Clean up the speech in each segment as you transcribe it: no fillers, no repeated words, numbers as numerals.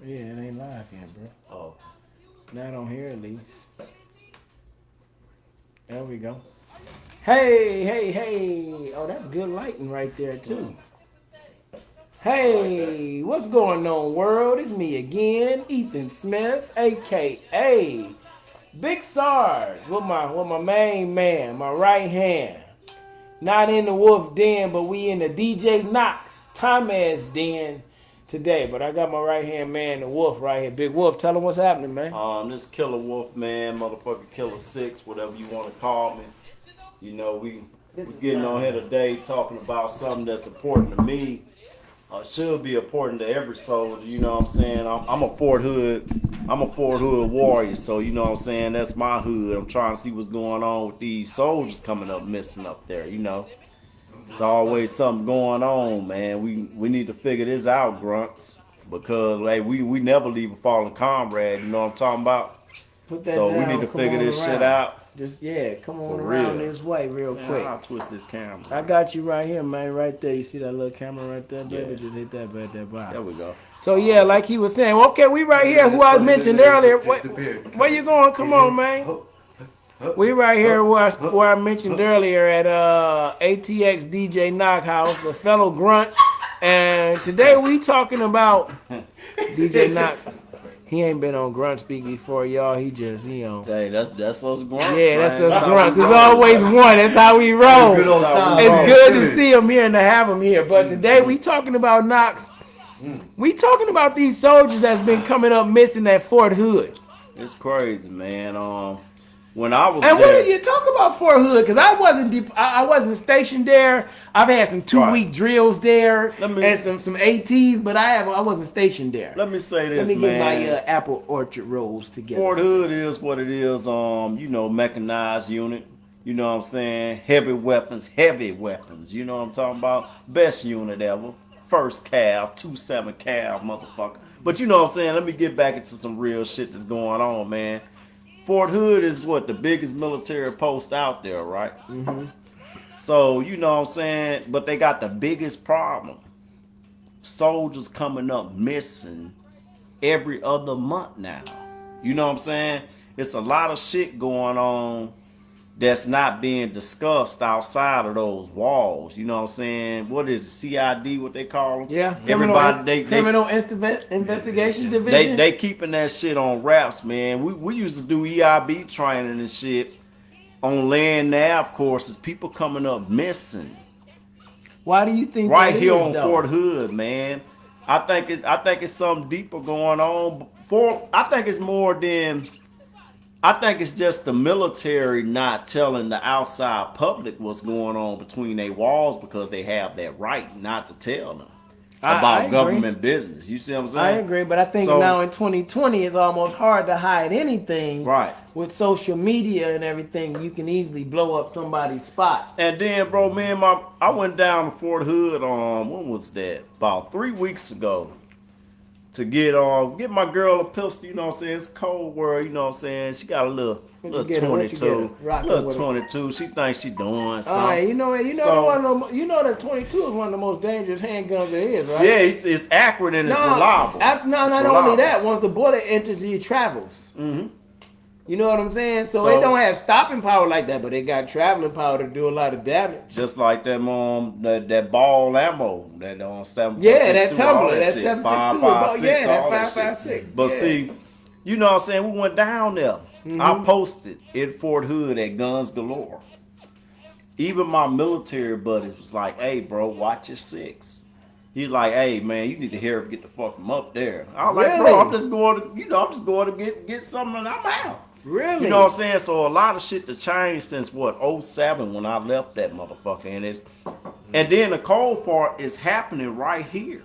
Yeah, it ain't live yet, bro. Oh. Not on here at least. There we go. Hey, hey, hey. Oh, that's good lighting right there, too. Hey, what's going on, world? It's me again, Ethan Smith, a.k.a. Big Sarge, with my main man, my right hand. Not in the Wolf Den, but we in the DJ Knox, Thomas Den today. But I got my right hand man, the Wolf, right here. Big Wolf, tell him what's happening, man. This Killer Wolf, man, motherfucker Killer 6, whatever you want to call me. You know, we getting on here today talking about something that's important to me. Should be important to every soldier, you know what I'm saying? I'm a Fort Hood warrior, so you know what I'm saying, that's my hood. I'm trying to see what's going on with these soldiers coming up missing up there, you know. There's always something going on, man. We need to figure this out, Grunts, because like we never leave a fallen comrade, you know what I'm talking about? Put that So down, we need to figure this around. Shit out. Just, yeah, come on For around real. this way real Man, quick. I'll twist this camera. I got you right here, man, right there. You see that little camera right there, baby? Yeah. Just hit that back there bottom. There we go. So, yeah, like he was saying, okay, we right here, who I mentioned earlier. Where you going? Come on, man. We right here where I mentioned earlier at ATX DJ Knockhouse, a fellow grunt. And today we talking about DJ Knox. He ain't been on Grunt Speak before, y'all. He just, Hey, that's us grunts. Yeah, that's man. us grunts. There's always one. That's how we roll. It's good to see him here and to have him here. But today we talking about Knox. We talking about these soldiers that's been coming up missing at Fort Hood. It's crazy, man. When I was and there, what do you talk about Fort Hood? Because I wasn't stationed there. I've had some 2-week drills there and some ATs, but I wasn't stationed there. Let me say this, man. Let me get my man. apple orchard rolls together. Fort Hood is what it is. You know, mechanized unit. You know what I'm saying? Heavy weapons. You know what I'm talking about? Best unit ever. First Cav, 2-7 Cav, motherfucker. But you know what I'm saying? Let me get back into some real shit that's going on, man. Fort Hood is what, the biggest military post out there, right? Mm-hmm. So, you know what I'm saying? But they got the biggest problem. Soldiers coming up missing every other month now. You know what I'm saying? It's a lot of shit going on that's not being discussed outside of those walls. You know what I'm saying? What is it? CID, what they call them? Yeah. Everybody, Criminal Investigation Division. They keeping that shit on wraps, man. We used to do EIB training and shit on land nav courses. People coming up missing. Why do you think right that here is, on though? Fort Hood, man? I think it's something deeper going on. I think it's more than. I think it's just the military not telling the outside public what's going on between their walls because they have that right not to tell them about government business. You see what I'm saying? I agree, but I think now in 2020 it's almost hard to hide anything. Right. With social media and everything, you can easily blow up somebody's spot. And then, bro, I went down to Fort Hood when was that? About 3 weeks ago. To get my girl a pistol, you know what I'm saying? It's a cold world, you know what I'm saying? She got a little 22. Little 22. She thinks she doing something. All right, you know that 22 is one of the most dangerous handguns there is, right? Yeah, it's accurate and it's reliable. Not only that, once the bullet enters, it travels. Mm-hmm. You know what I'm saying? So it don't have stopping power like that, but it got traveling power to do a lot of damage. Just like that ball ammo, that 7.62. Yeah, that tumbler, that 7.62. That 5.56. But see, you know what I'm saying? We went down there. Mm-hmm. I posted in Fort Hood at Guns Galore. Even my military buddies was like, "Hey, bro, watch your 6." He's like, "Hey, man, you need to hear him get the fuck from up there." I was like, "Bro, I'm just going to get something and I'm out." Really? You know what I'm saying? So a lot of shit to change since 07 when I left that motherfucker. And then the cold part is happening right here.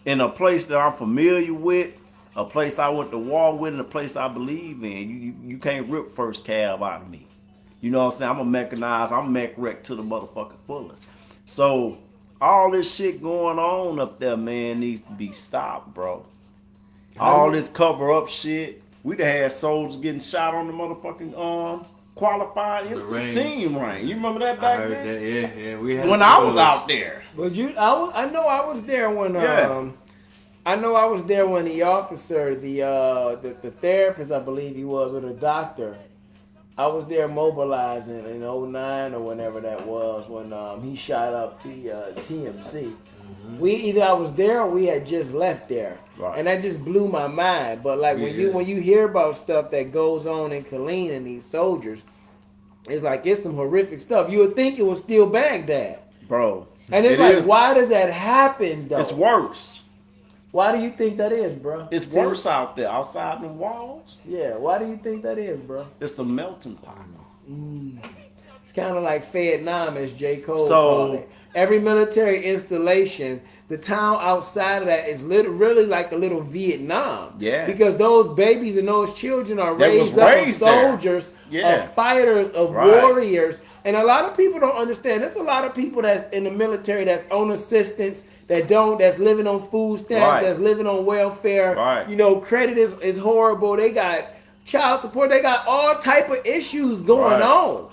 In a place that I'm familiar with, a place I went to war with, and a place I believe in. You can't rip First Cav out of me. You know what I'm saying? I'm a mechanized, I'm mech wrecked to the motherfucking fullest. So all this shit going on up there, man, needs to be stopped, bro. All this cover up shit. We'd have had soldiers getting shot on the motherfucking qualified M16 range. You remember that back then? That, yeah. We had when I was out there. But I know I was there when I know I was there when the officer, the therapist, I believe he was, or the doctor. I was there mobilizing in '09 or whenever that was when he shot up the TMC. I was there or we had just left there, Right. and that just blew my mind. But like when you hear about stuff that goes on in Killeen and these soldiers, it's like it's some horrific stuff. You would think it was still Baghdad, bro. and it's like, why does that happen though? It's worse. Why do you think that is, bro? It's worse out there, outside the walls. Yeah, why do you think that is, bro? It's a melting pot. It's kind of like Vietnam, as J. Cole called it. Every military installation, the town outside of that is really like a little Vietnam. Yeah. Because those babies and those children are raised up of soldiers, of fighters, of warriors. And a lot of people don't understand. There's a lot of people that's in the military that's on assistance, that's living on food stamps, that's living on welfare. Right. You know, credit is horrible. They got child support. They got all type of issues going on.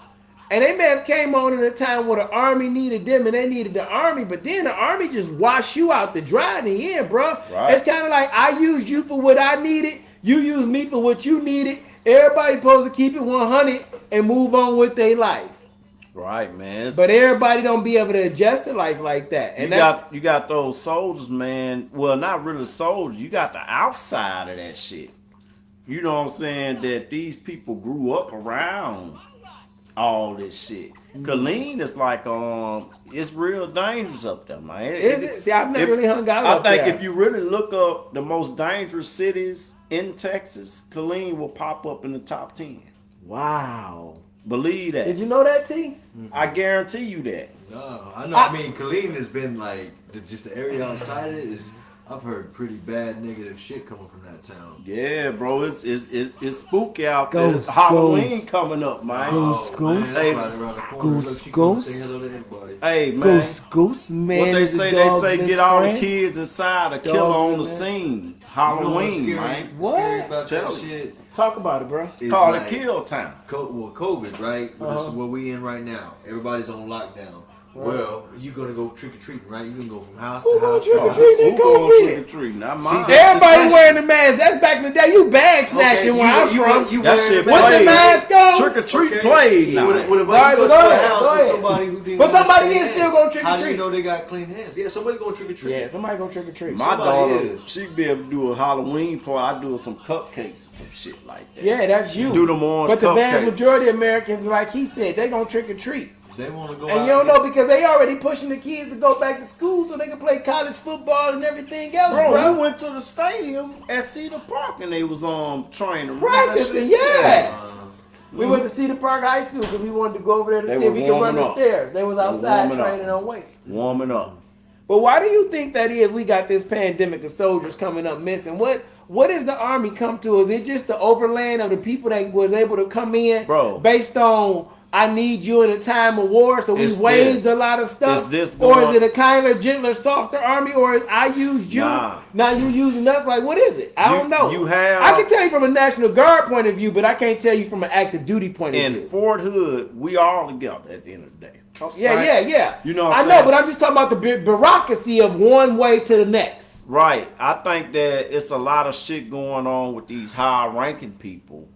And they may have came on in a time where the army needed them and they needed the army, but then the army just wash you out the dry in the end, bro. Right. It's kind of like I used you for what I needed. You used me for what you needed. Everybody's supposed to keep it 100 and move on with their life. Right, man. But everybody don't be able to adjust to life like that. And you got those soldiers, man. Well, not really soldiers. You got the outside of that shit. You know what I'm saying? That these people grew up around all this shit. Killeen is like, it's real dangerous up there, man. Is it? See, I've never really hung out up there. I think if you really look up the most dangerous cities in Texas, Killeen will pop up in the top 10. Wow. Believe that. Did you know that, T? I guarantee you that. No, I know. I mean, Killeen has been like, just the area outside it is, I've heard pretty bad negative shit coming from that town. Yeah, bro, it's spooky out there. It's Halloween coming up, man. Ghost. Hey, man. Ghost, man. What they say get all the kids inside or kill on the scene. Halloween, you know man. What? About that shit. Talk about it, bro. Call it kill time. COVID, right? This is what we in right now. Everybody's on lockdown. Right. Well, you gonna go trick or treating, right? You can go from house to house. Trick or treating? Not mine. Everybody wearing the mask. That's back in the day. You bag snatching where I'm from. That shit What's the mask on? Trick or treat played now. But somebody is still gonna trick or treat. How do you know they got clean hands? Yeah, somebody gonna trick or treat. Yeah, somebody gonna trick or treat. My daughter, she be able to do a Halloween party. I do some cupcakes or some shit like that. Yeah, that's you. Do them orange But the cupcakes. vast majority of Americans, like he said, they gonna trick or treat. They want to go and out you don't know because they already pushing the kids to go back to school so they can play college football and everything else, bro. We went to the stadium at Cedar Park and they was training. Practicing, yeah. We went to Cedar Park High School because we wanted to go over there to see if we could run the stairs. They was outside training on weights. Warming up. But why do you think that is? We got this pandemic of soldiers coming up missing. What does the army come to? Is it just the overland of the people that was able to come in based on I need you in a time of war, so we waived a lot of stuff? Or is it a kinder, gentler, softer army? Or is I used you, now you using us? Like, what is it? I don't know. I can tell you from a National Guard point of view, but I can't tell you from an active duty point of view. In Fort Hood, we all together at the end of the day. Yeah. You know what I know, but I'm just talking about the bureaucracy of one way to the next. Right. I think that it's a lot of shit going on with these high-ranking people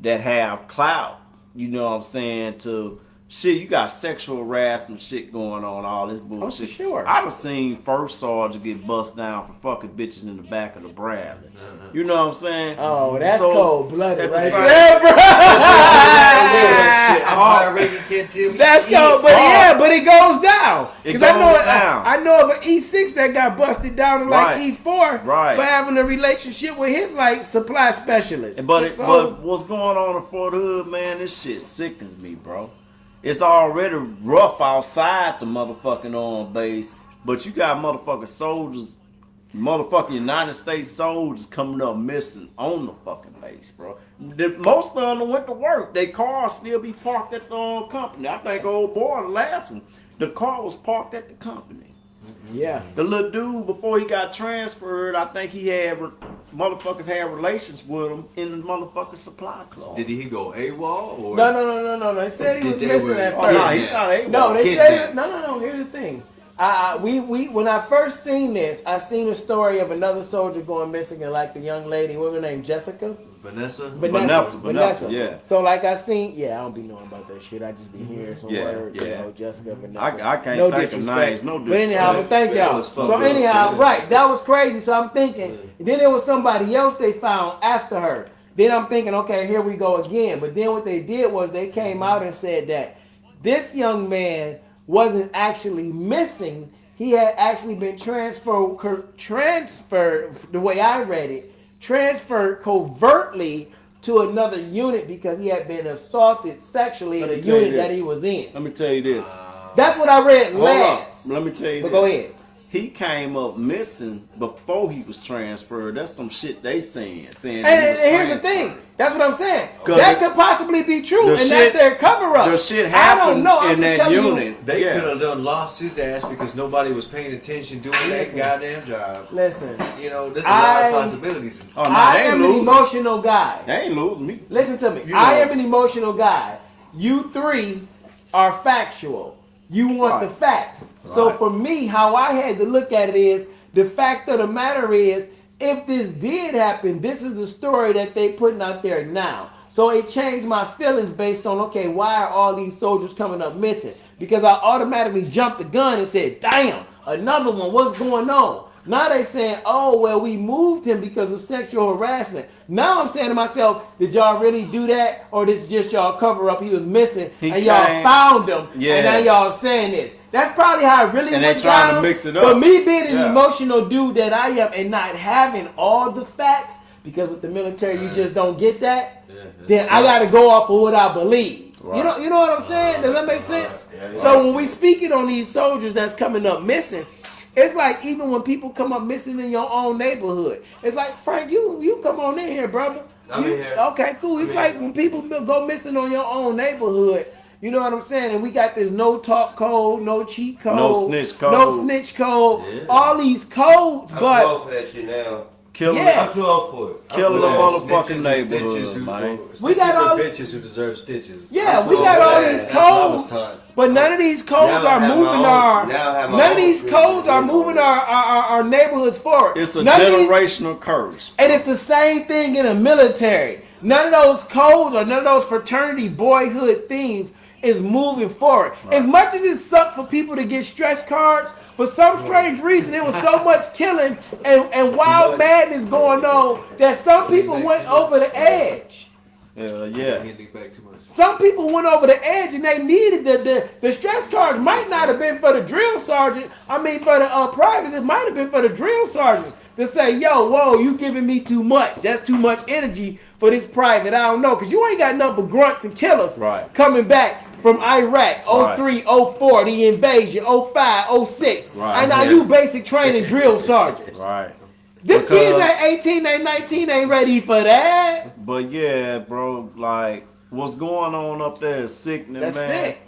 that have clout. You know what I'm saying? You got sexual harassment shit going on, all this bullshit. Oh, for sure. I done seen first sergeant get bust down for fucking bitches in the back of the Bradley. You know what I'm saying? Oh, that's cold-blooded right there, bro. That's cold, but it goes down. Because I know of an E6 that got busted down to like E4 for having a relationship with his like supply specialist. But what's going on in Fort Hood, man? This shit sickens me, bro. It's already rough outside the motherfucking on base, but you got motherfucking soldiers, motherfucking United States soldiers coming up missing on the fucking base, bro. Most of them went to work. Their cars still be parked at the company. I think old boy, the last one, the car was parked at the company. Yeah. The little dude, before he got transferred, I think he had motherfuckers had relations with him in the motherfucking supply club. Did he go AWOL? Or? No. They said he was missing at first. No, he's not AWOL. No, they said no. Here's the thing. We when I first seen this, I seen a story of another soldier going missing, and like the young lady, what was her name, Jessica? Vanessa, yeah. So like I seen, I don't be knowing about that shit. I just be hearing some words, Jessica, Vanessa. I can't no think disrespect. of names, no disrespect. But anyhow, but thank y'all. So anyhow, right, that was crazy. So I'm thinking, then there was somebody else they found after her. Then I'm thinking, okay, here we go again. But then what they did was they came out and said that this young man wasn't actually missing. He had actually been transferred, the way I read it, transferred covertly to another unit because he had been assaulted sexually in the unit that he was in. Let me tell you this. That's what I read last. Let me tell you but this. Go ahead. He came up missing before he was transferred. That's some shit they saying. And here's the thing. That's what I'm saying. That could possibly be true, and that's their cover-up. The shit happened in that unit. They could have done lost his ass because nobody was paying attention doing that goddamn job. Listen. You know, there's a lot of possibilities. Oh, no, I am an emotional guy. They ain't losing me. Listen to me. I am an emotional guy. You three are factual. You want the facts. So for me, how I had to look at it is, the fact of the matter is, if this did happen, this is the story that they putting out there now. So it changed my feelings based on, okay, why are all these soldiers coming up missing? Because I automatically jumped the gun and said, damn, another one, what's going on? Now they saying, oh, well, we moved him because of sexual harassment. Now I'm saying to myself, did y'all really do that? Or this is just y'all cover up? He was missing and y'all found him. Yeah. And now y'all saying this. That's probably how it really went down. And they trying to mix it up. But me being an emotional dude that I am and not having all the facts, because with the military you just don't get that, then I got to go off of what I believe. Right. You know what I'm saying? Does that make sense? So when we speaking on these soldiers that's coming up missing, it's like even when people come up missing in your own neighborhood, it's like, Frank, you come on in here, brother. I'm in here. Okay, cool. It's like when people go missing on your own neighborhood, you know what I'm saying? And we got this no talk code, no cheat code, no snitch code, all these codes. I'm too old for that shit now. I'm too old for it. Killing the motherfucking neighborhood, man. We got all bitches who deserve stitches. Yeah, we got all these codes, but none of these codes are moving our neighborhoods forward. It's a generational curse, and it's the same thing in the military. None of those codes or none of those fraternity boyhood things is moving forward. Right. As much as it sucked for people to get stress cards, for some strange reason, there was so much killing and wild madness going on that some people went over the edge. Some people went over the edge and they needed the stress cards. Might not have been for the drill sergeant. I mean, for the privates, it might have been for the drill sergeant to say, yo, whoa, you giving me too much. That's too much energy for this private. I don't know, because you ain't got nothing but grunts and killers coming back from Iraq, 03, 04, the invasion, 05, 06. And now you basic training drill sergeants. Them kids at 18, they 19 ain't ready for that. But yeah, bro, like, what's going on up there is sickening, man. That's sick.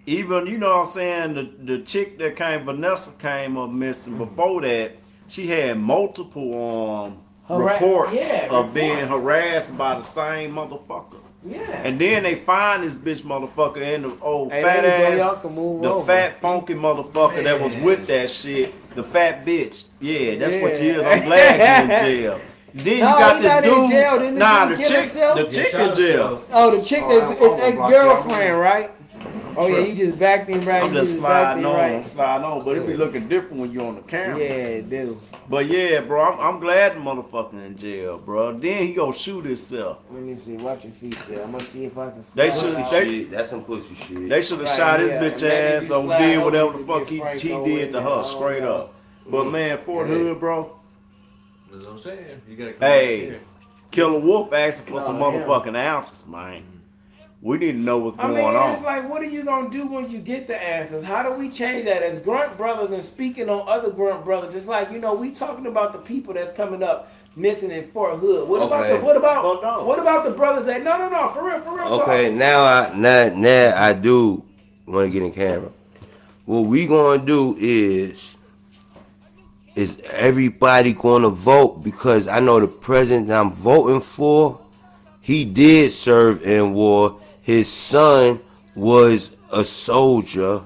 Even, you know what I'm saying, the chick that Vanessa came up missing before that, she had multiple reports of being harassed by the same motherfucker. Yeah. And then they find this bitch motherfucker and the old fat ass, fat funky motherfucker that was with that shit, the fat bitch. Yeah, that's what you is. I'm glad you in jail. Then you got this dude. The chick in jail. Oh, the chick is ex-girlfriend, right? Oh yeah, he just backed him right. I'm just sliding on, but it be looking different when you're on the camera. Yeah, it do. But yeah, bro, I'm glad the motherfucker in jail, bro. Then he gonna shoot himself. Let me see. Watch your feet there. I'm gonna see if I can. That's some pussy shit. They should have shot his bitch ass or did whatever the fuck he did to her, straight up. But man, Fort Hood, bro. That's what I'm saying. You gotta come here. Killer Wolf asking for some motherfucking answers, man. We need to know what's going on. It's like, what are you going to do when you get the answers? How do we change that as Grunt brothers and speaking on other Grunt brothers? It's like, you know, we talking about the people that's coming up missing in Fort Hood. What about the brothers that no, for real. Okay, now I do want to get in camera. What we going to do is everybody going to vote, because I know the president that I'm voting for, he did serve in war. His son was a soldier.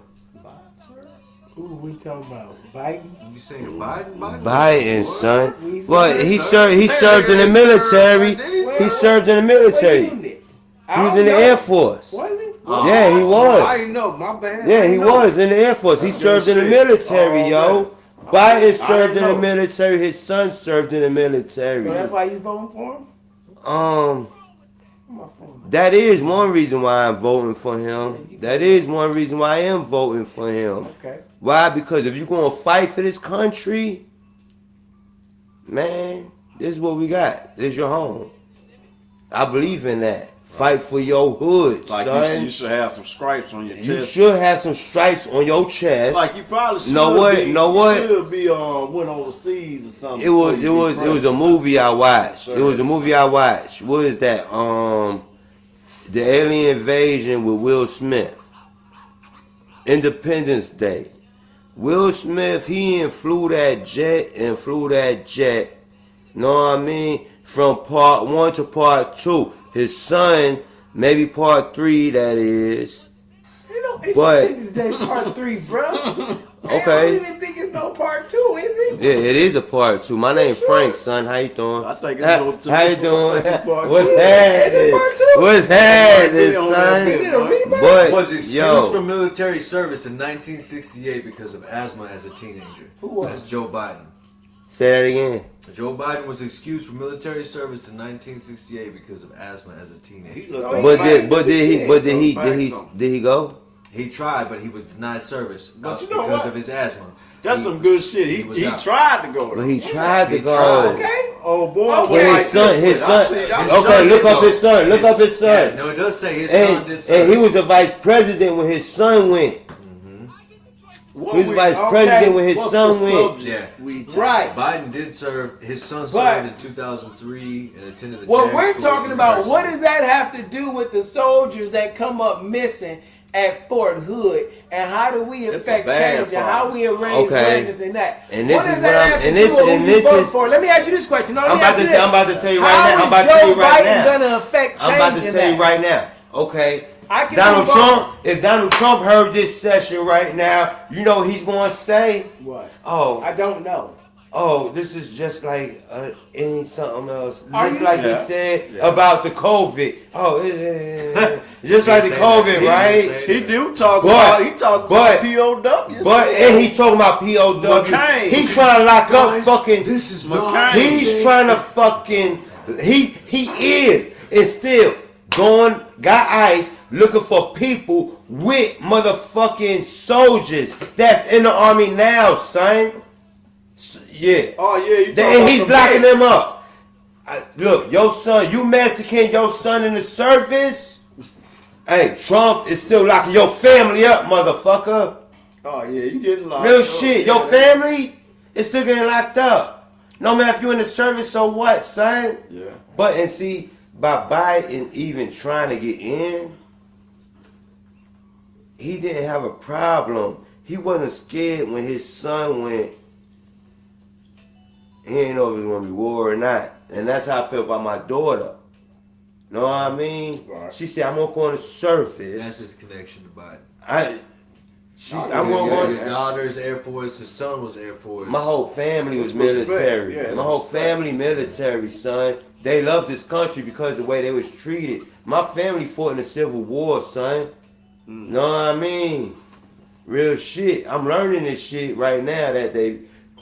Who we talking about? Biden? You saying Biden? Biden, son. We Well, he served- served in the military. Well, He served in the What military. unit? He was in the Air Force. Was he? Yeah, he was. I didn't know. My bad. Yeah, I he didn't know. was in the Air Force. He served in the military, yo. Biden served in the military. His son served in the military. So that's why you voting for him? My phone. That is one reason why I'm voting for him. That is one reason why I am voting for him. Okay. Why? Because if you're going to fight for this country, man, this is what we got. This is your home. I believe in that. Fight for your hood, Like son. you should have some stripes on your chest. You should have some stripes on your chest. Like you probably should. Know what? Be, Know what? You should be went overseas or something. It was a movie I watched. Sure. It was a movie I watched. What is that? The Alien Invasion with Will Smith. Independence Day. Will Smith, he flew that jet. Know what I mean? From part 1 to part 2. His son, maybe part 3, that is. You know, But- Independence Day Part 3, bro. I Okay. don't even think it's no Part 2, is it? Yeah, it is a part 2. My name's Frank, son. How you doing? I think it's How, going to how you be doing? part What's 2. happening? Part 2? What's happening, Is it on that son? bit, Is it a remake? But Was excused yo, from military service in 1968 because of asthma as a teenager. Who was? That's Joe Biden. say that again. Joe Biden was excused from military service in 1968 because of asthma as a teenager. So But Back did he go? He tried, but he was denied service But you know because what? of his asthma. That's He some was- good shit. He was out. tried to go. But Though. he tried to He go. tried. Okay. Oh boy, Okay. But like his son, this, his but son. I tell you, that's His Okay, son look did up go. his son. Look up his son. Yeah, no, it does say his son did serve. And he was the vice president when his son went. What He was we- vice okay, president when his what's son the went. subject we Right. Biden did serve. His son But- served in 2003 and attended the. What Jag we're School talking at about, what University. does that have to do with the soldiers that come up missing at Fort Hood? And how do we It's a affect bad change? And how problem. we arrange Okay. awareness in that? And this what is does what that I'm- have to and do this- with who and you this vote is- for? Let me ask you this question. No, let I'm me about ask to you tell. this. I'm about to tell you How right now. I'm is about to tell you Joe right Biden now. gonna affect change I'm about to in tell you that? right now. Okay. I can Donald move on. Trump. If Donald Trump heard this session right now, you know he's going to say, What? "Oh, I don't know. oh, this is just like any something else." Are Just you- like Yeah. he said Yeah. about the COVID. Oh, just like the He COVID, said that. right? He do talk But- about. He talk but- about POWs. But and he talking about POW. McCain. He's trying to lock up Guys, fucking. This is McCain. my He's trying to fucking. He is. And still going, got ICE looking for people with motherfucking soldiers that's in the army now, son. Yeah. Oh yeah, you talking And about he's some locking vets. them up. Look, your son, you Mexican, your son in the service. Hey, Trump is still locking your family up, motherfucker. Oh yeah, you getting locked Real up. shit. Your family is still getting locked up. No matter if you in the service, so what, son? Yeah. But and see, by Biden even trying to get in, he didn't have a problem. He wasn't scared when his son went. He ain't know if it was gonna be war or not. And that's how I feel about my daughter. Know what I mean? Right. She said, I'm gonna go on the surface. That's his connection to Biden. I'm gonna His go on. your daughter's Air Force. His son was Air Force. My whole family was It's respect. military. Yeah, it's My whole respect. family military, son. They love this country because of the way they was treated. My family fought in the Civil War, son. Know what I mean? Real shit. I'm learning this shit right now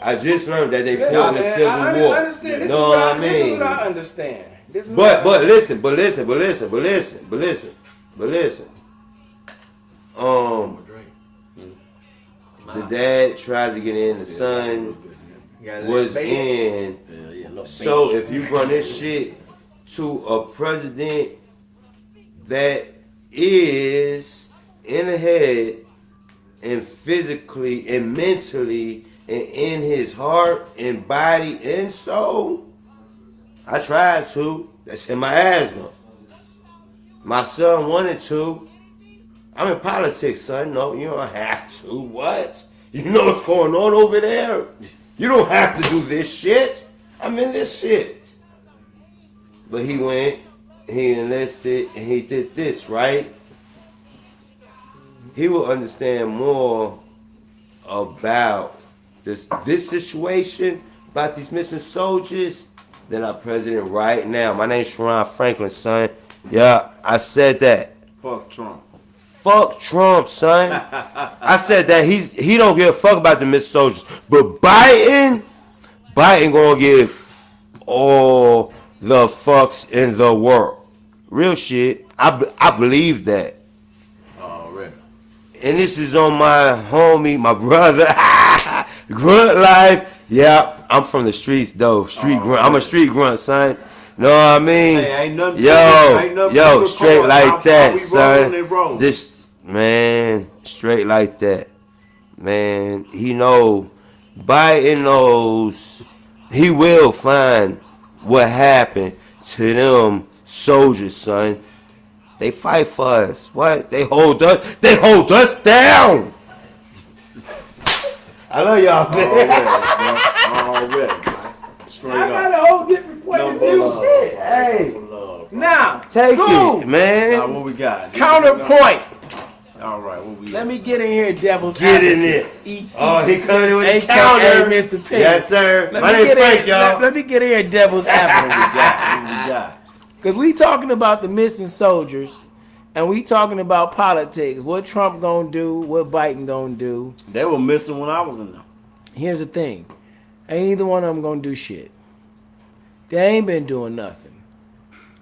I just learned that they fought in the Civil War. I understand. This, Know is what I what this is mean? what I understand. This is what But I- listen. I'm a drink. The dad tried to get in, the son You gotta let was it bake. in. Yeah, look, So if you run this shit to a president that is in the head and physically and mentally and in his heart and body and soul, I tried to. That's in my asthma. My son wanted to. I'm in politics, son. No, you don't have to. What? You know what's going on over there? You don't have to do this shit. I'm in this shit. But he went, he enlisted, and he did this, right? He will understand more about this situation, about these missing soldiers, than our president right now. My name's Sharon Franklin, son. Yeah, I said that. Fuck Trump. Fuck Trump, son. I said that he don't give a fuck about the missing soldiers. But Biden gonna give all the fucks in the world. Real shit. I believe that. Already. And this is on my homie, my brother, Grunt Life. Yeah, I'm from the streets though. Grunt. I'm a street grunt, son. Know what I mean? Hey, ain't nothing yo, straight like that, son. Rolling. This man, straight like that, man. He know, Biden knows. He will find what happened to them soldiers, son. They fight for us. What? They hold us. They hold us down. I love y'all, man. Already. Straight I got up. a whole different point of view. Shit, hey. Now, Take cool. it, man. Now, what we got? Counterpoint. All right, what we got? Let me get in here, devil's Get in there. Oh, he coming in with the AKA counter. Mr. Pink. Yes, sir. Let My me name's get Frank, in, y'all. let me get in here, devil's advocate. What we got? Because we talking about the missing soldiers, and we talking about politics. What Trump gonna do? What Biden gonna do? They were missing when I was in there. Here's the thing: ain't either one of them gonna do shit. They ain't been doing nothing.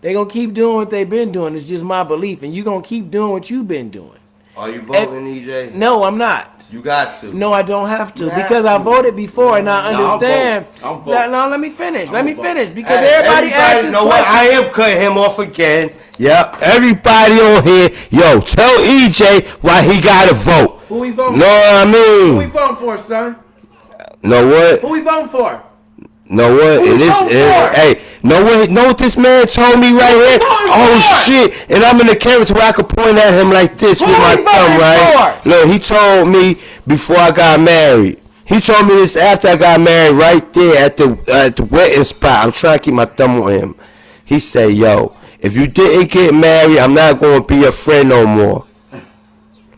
They gonna keep doing what they been doing. It's just my belief, and you gonna keep doing what you been doing. Are you voting, EJ? No, I'm not. You got to. No, I don't have to You have because I to. voted before and I understand. I'm voting. No, let me finish. Let me voting. finish because Hey, everybody asked this know what? question. I am cutting him off again. Yep. Everybody on here, yo, tell EJ why he got to vote. Who we voting Know for? what I Who we mean? voting for, son? Know what? Who we voting for? Know what? Who It is. vote for? Hey, know what this man told me right here? voting Oh for? shit! And I'm in the camera where I could point at him like this Who with my he thumb, voting right? for? Look, he told me before I got married. He told me this after I got married, right there at the wedding spot. I'm trying to keep my thumb on him. He said, "Yo, if you didn't get married, I'm not going to be your friend no more."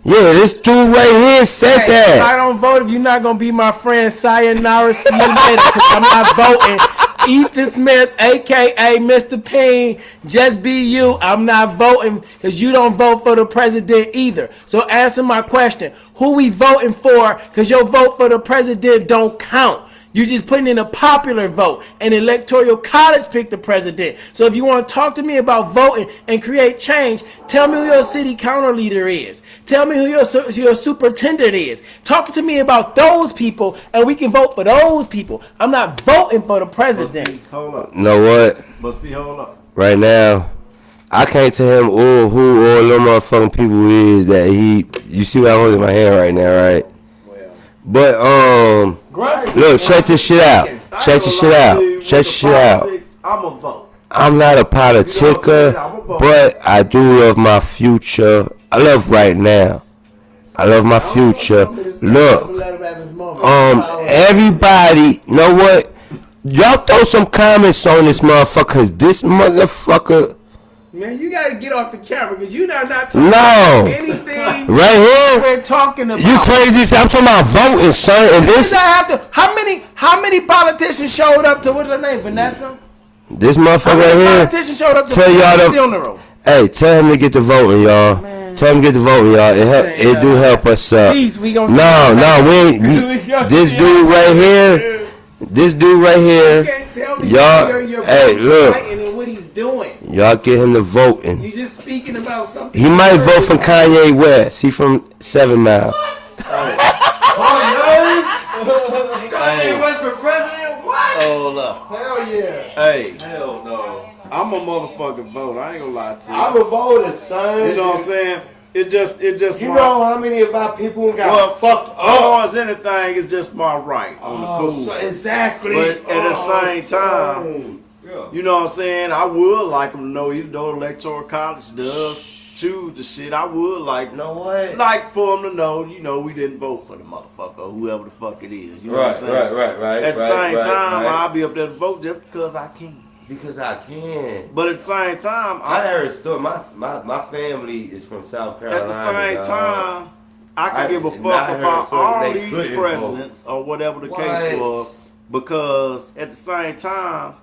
Yeah, this dude right here said Hey, if I that. don't vote, if you're not gonna be my friend, sayonara, see you later. Cause I'm not voting. Ethan Smith, aka Mr. Payne, just be you. I'm not voting because you don't vote for the president either. So answer my question: who we voting for? Because your vote for the president don't count. You just putting in a popular vote. An electoral college picked the president. So if you want to talk to me about voting and create change, tell me who your city counter leader is. Tell me who your superintendent is. Talk to me about those people and we can vote for those people. I'm not voting for the But president. see, hold up. Know what? But see, hold up. Right now, I can't tell him who all them motherfucking people is that he. You see what I'm holding in my hand right now, right? But look, check this shit out. Check this shit out. Check this shit out. I'm a vote. I'm not a politica, but I do love my future. I love right now. I love my future. Look, everybody, know what? Y'all throw some comments on this motherfucker, cause this motherfucker. Man, you gotta get off the camera because you're not talking No. about anything Right here, we're talking about. you crazy? I'm talking about voting, son. And Does this I have to? How many politicians showed up to what's her name, Vanessa? this How motherfucker many right here. politicians showed up to Tell y'all the to- funeral? Hey, tell him to get the voting, y'all. Tell him to get the voting, y'all. It do help us. Peace, we gonna No, we ain't. This dude right here. This dude right You here. can't tell me Y'all, you're hey, look. fighting and what he's doing. Y'all get him to voting. You're just speaking about something. He might vote for Kanye West. He from 7 Mile. Kanye West for president? What? Hold up. Hell yeah. Hey, Hell no. I'm a motherfucking vote. I ain't gonna lie to you. I'm a voter, son. You know what I'm saying? It just You know how many of our people got Well, fucked as far up? as anything, it's just my right on the cool. So exactly. But at the same time, son. you know what I'm saying? I would like them to know, even though Electoral College does choose the shit, I would like You know what? like for them to know, you know, we didn't vote for the motherfucker or whoever the fuck it is. You know what I'm saying? right. At the same time, I'll be up there to vote just because I can. Because I can. But at the same time, I heard a story. My family is from South Carolina. at the same dog. time, I can give a fuck about all these presidents or whatever the case was, because at the same time,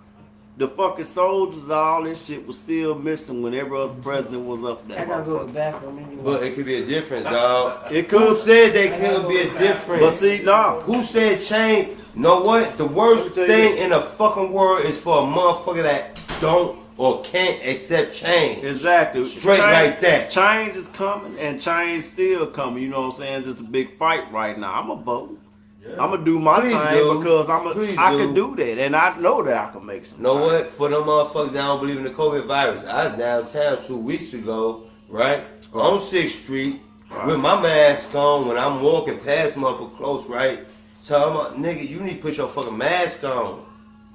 the fucking soldiers and all this shit was still missing when every other president was up there. I gotta go to the bathroom anyway. But it could be a difference, dog. It could. Who said they couldn't be a difference? But see, no. Who said change? Know what? The worst thing in the fucking world is for a motherfucker that don't or can't accept change. Exactly. Straight like that. Change is coming and change still coming. You know what I'm saying? Just a big fight right now. I'm a vote. Yeah. I'm gonna do my thing because I can do that, and I know that I can make some. Know what? For them motherfuckers that don't believe in the COVID virus, I was downtown 2 weeks ago, right? On 6th Street with my mask on when I'm walking past motherfucker close, right? So I'm like, nigga, you need to put your fucking mask on.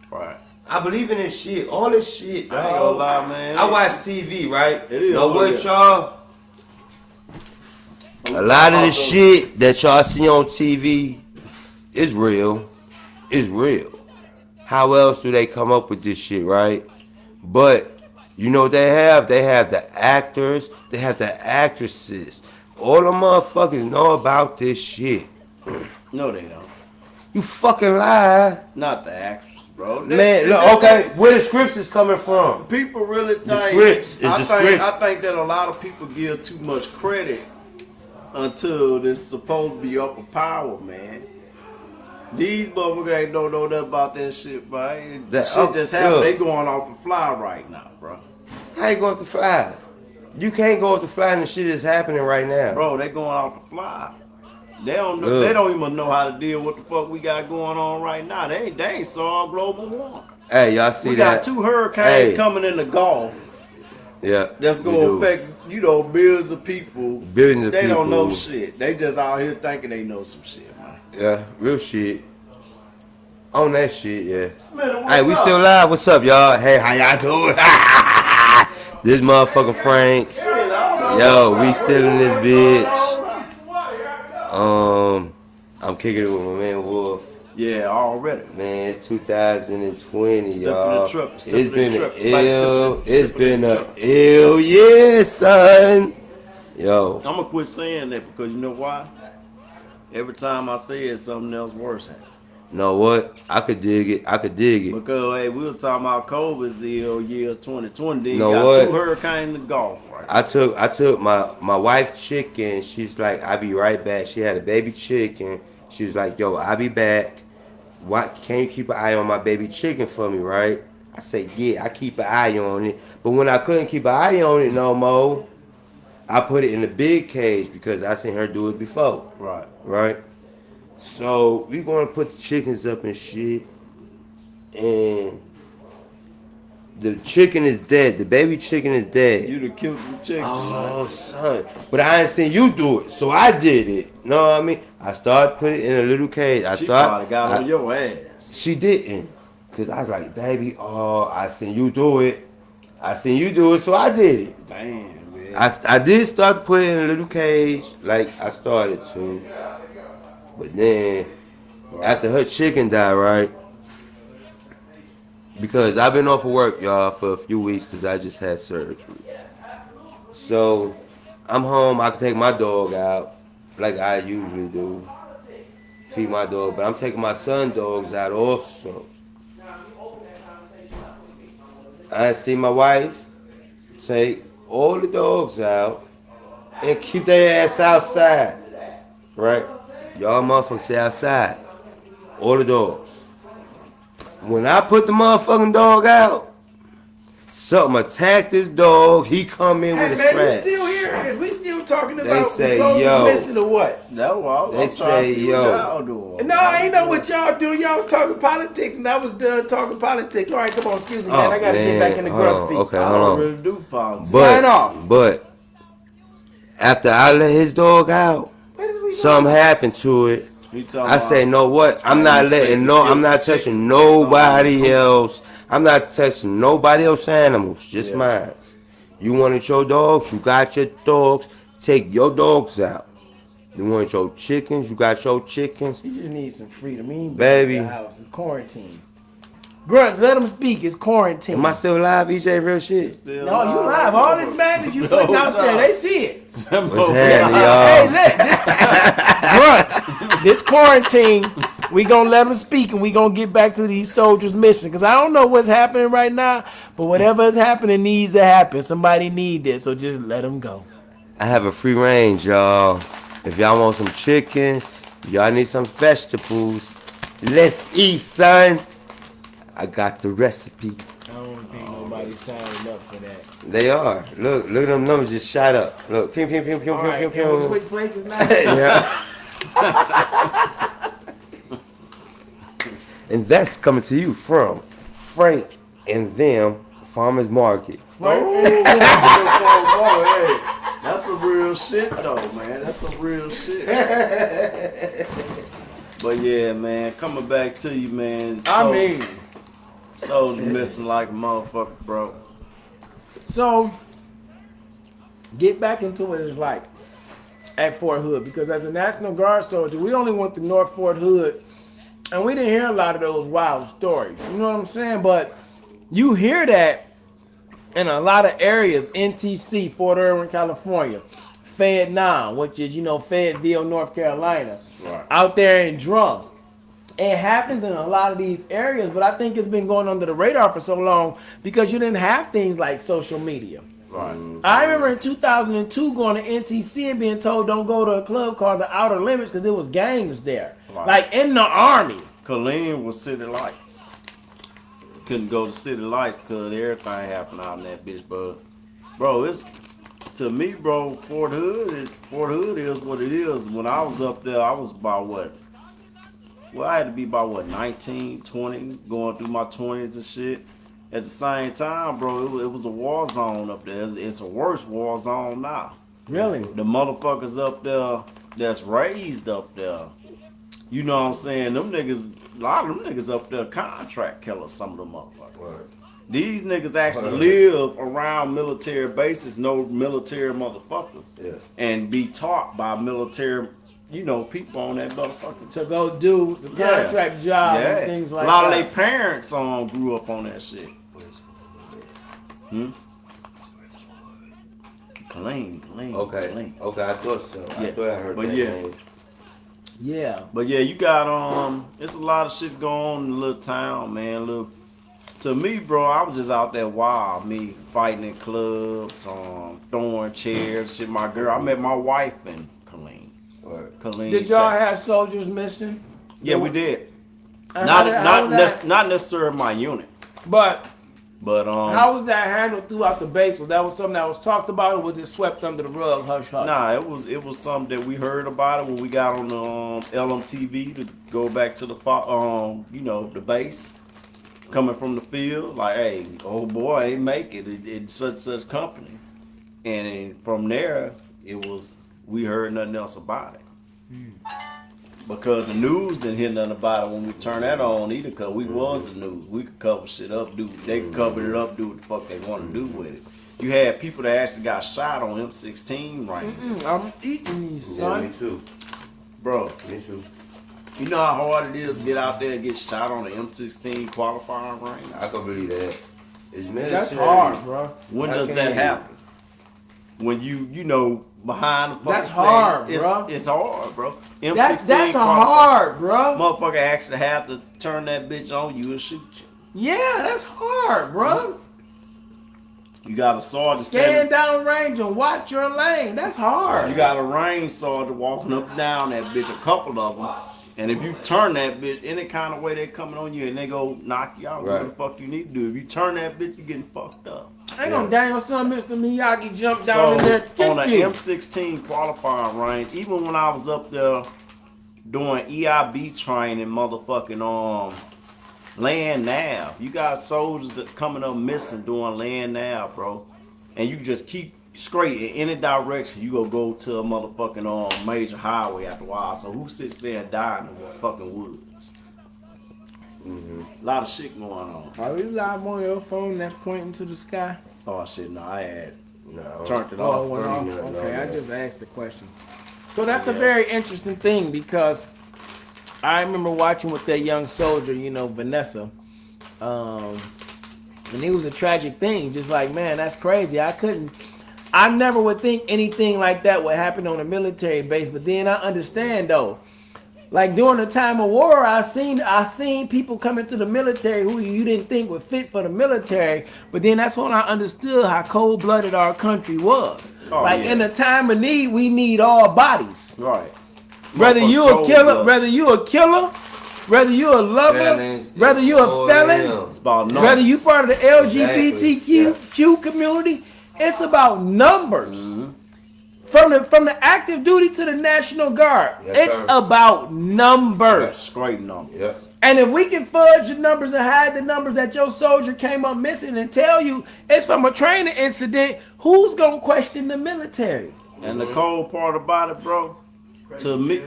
Right. I believe in this shit, all this shit, dog. I ain't gonna lie, man. I watch TV, right? It is. Know what, y'all? A lot of the shit that y'all see on TV is real. It's real. How else do they come up with this shit, right? But you know what they have? They have the actors, they have the actresses. All the motherfuckers know about this shit. No, they don't. You fucking lie. Not the actors, bro. Man, look, okay, where the scripts is coming from? People really think. The scripts. It's the scripts. I think that a lot of people give too much credit until this supposed to be upper power, man. These motherfuckers ain't don't know nothing about that shit, bro. That shit just happened. They going off the fly right now, bro. How you go off the fly? You can't go off the fly and the shit is happening right now. Bro, they going off the fly. They don't know. They don't even know how to deal with the fuck we got going on right now. They ain't solved global warming. Hey, y'all see we that? We got 2 hurricanes coming in the Gulf. Yeah. That's gonna affect, billions of people. Billions of people. They don't know shit. They just out here thinking they know some shit, man. Yeah, real shit. On that shit, yeah. Hey, we still live. What's up, y'all? Hey, how y'all doing? This motherfucker Frank. Yo, we still in this bitch. I'm kicking it with my man Wolf. Yeah, already. Man, it's 2020, y'all. It's been a ill year, son. Yo. I'm gonna quit saying that because you know why? Every time I say it, something else worse happens. Know what? I could dig it. Because hey, we were talking about COVID's the year 2020. Then know you got what? 2 hurricanes in the Gulf, right? I took my wife chicken. She's like, I'll be right back. She had a baby chicken. She was like, yo, I'll be back. Why can you keep an eye on my baby chicken for me, right? I said, yeah, I keep an eye on it. But when I couldn't keep an eye on it no more, I put it in a big cage because I seen her do it before. Right. Right? So we gonna put the chickens up and shit, and the chicken is dead. The baby chicken is dead. You done killed the chicken. Oh, son. But I ain't seen you do it, so I did it. Know what I mean? I started putting it in a little cage. She probably got on your ass. She didn't, cause I was like, baby, I seen you do it. So I did it. Damn, man. I did start putting it in a little cage, like I started to. But then, after her chicken died, right? Because I've been off of work, y'all, for a few weeks because I just had surgery. So, I'm home. I can take my dog out like I usually do. Feed my dog. But I'm taking my son's dogs out also. I see my wife take all the dogs out and keep their ass outside. Right? Y'all motherfuckers stay outside. All the dogs. When I put the motherfucking dog out, something attacked this dog. He come in with a scratch. Man, you still here? Is we still talking about say, the yo. missing or what? No, They say, yo. No, I ain't know what y'all do. Y'all talking politics, and I was done talking politics. All right, come on, excuse me, man. I gotta get back in the Grunt Speak. Okay, I hold don't on. really do politics. Sign off. But after I let his dog out, something happened to it. I say, know what? I'm not touching nobody else. I'm not touching nobody else's animals, just mine. You wanted your dogs, you got your dogs. Take your dogs out. You want your chickens, you got your chickens. You just need some freedom. He ain't baby. In the house. It's quarantine. Grunts, let him speak. It's quarantine. Am I still live, EJ? Real shit? No, you live. All this madness you putting out there, they see it. What's happening, y'all? Hey, look. this quarantine, we gonna let them speak and we gonna get back to these soldiers' mission. Because I don't know what's happening right now, but whatever is happening needs to happen. Somebody need this, so just let them go. I have a free range, y'all. If y'all want some chicken, y'all need some vegetables. Let's eat, son. I got the recipe. I don't think nobody's signing up for that. They are. Look at them numbers just shot up. Look, pew, pew, pew, pew, All pew, right, pew, can we pew. switch places now? Yeah. And that's coming to you from Frank and them Farmers Market. Oh, hey, that's some real shit though, man. That's some real shit. But yeah, man, coming back to you, man. Soldier missing like a motherfucker, bro. So, get back into what it's like at Fort Hood, because as a National Guard soldier, we only went to North Fort Hood, and we didn't hear a lot of those wild stories. You know what I'm saying? But you hear that in a lot of areas. NTC, Fort Irwin, California, Fayetteville, which is, Fayetteville, North Carolina, Right. out there in Drum. It happens in a lot of these areas, but I think it's been going under the radar for so long because you didn't have things like social media. Right. I remember in 2002 going to NTC and being told don't go to a club called the Outer Limits because there was gangs there, Right. like in the army. Killeen was City Lights. Couldn't go to City Lights because everything happened out in that bitch, but bro, it's to me, bro. Fort Hood is what it is. When I was up there, I was about what? Well, I had to be about 19, 20, going through my 20s and shit. At the same time, bro, it was a war zone up there. It's a worse war zone now. Really? The motherfuckers up there that's raised up there, you know what I'm saying? Them niggas, a lot of them niggas up there contract killers, some of them motherfuckers. Right. These niggas actually live around military bases, no military motherfuckers. Yeah. And be taught by military, people on that motherfucker. To go do the contract job and things like a lot that. of their parents grew up on that shit. Clean. Okay, I thought so. I Yeah. thought I heard But that yeah. name. Yeah. But yeah, you got it's a lot of shit going on in the little town, man. To me, bro, I was just out there wild, me fighting in clubs, throwing chairs, shit. I met my wife in Killeen. Right. Killeen, Did y'all Texas. have soldiers missing? Yeah, we did. And Not necessarily my unit, But but how was that handled throughout the base? Was that something that was talked about, or was it swept under the rug, hush hush? Nah, it was something that we heard about it when we got on the LMTV to go back to the the base, coming from the field. Like, hey, old boy ain't make it in such company, and then from there we heard nothing else about it. Because the news didn't hear nothing about it when we turned that on either, because we was the news. We could cover shit up, they could cover it up, do what the fuck they want to do with it. You had people that actually got shot on M16 ranges. I'm eating these, Yeah, son. me too. Bro, Me too. you know how hard it is to get out there and get shot on the M16 qualifying range? I can believe that. It's military. That's hard, bro. When I does can't that hear you. happen? When you behind the fucking That's hard, bro. It's hard, bro. M16 That's qualifying. hard, bro. Motherfucker actually have to turn that bitch on you and shoot you. Yeah, that's hard, bro. You got a sergeant Stand standing. down range and watch your lane. That's hard. You got a range sergeant walking up and down that bitch, a couple of them. And if you turn that bitch any kind of way they coming on you and they go knock you out, Right. what the fuck you need to do? If you turn that bitch, you getting fucked up. Ain't no damn son, Mr. Miyagi jumped down in there. So on the Kick you. M16 qualifying range, even when I was up there doing EIB training, motherfucking land nav, you got soldiers that coming up missing doing land nav, bro, and you just keep straight in any direction. You go to a motherfucking major highway after a while. So who sits there and die in the fucking woods? A lot of shit going on. Are you live on your phone that's pointing to the sky? Oh shit, no, I had No. turned it Oh, it off. went off? minutes, Okay, no, I no. just asked the question. So that's a Yeah. very interesting thing because I remember watching with that young soldier, Vanessa. And it was a tragic thing. Just like, man, that's crazy. I never would think anything like that would happen on a military base. But then I understand, though. Like during the time of war, I seen people come into the military who you didn't think would fit for the military, but then that's when I understood how cold-blooded our country was. Oh, like yeah. in the time of need, we need all bodies. Right. Whether you a killer, whether you a lover, whether you a felon, It's about numbers. whether you part of the LGBTQ community, it's about numbers. From the active duty to the National Guard, it's about numbers. Straight numbers. Yes. And if we can fudge the numbers and hide the numbers that your soldier came up missing and tell you it's from a training incident, who's gonna question the military? And the cold part about it, bro, to me,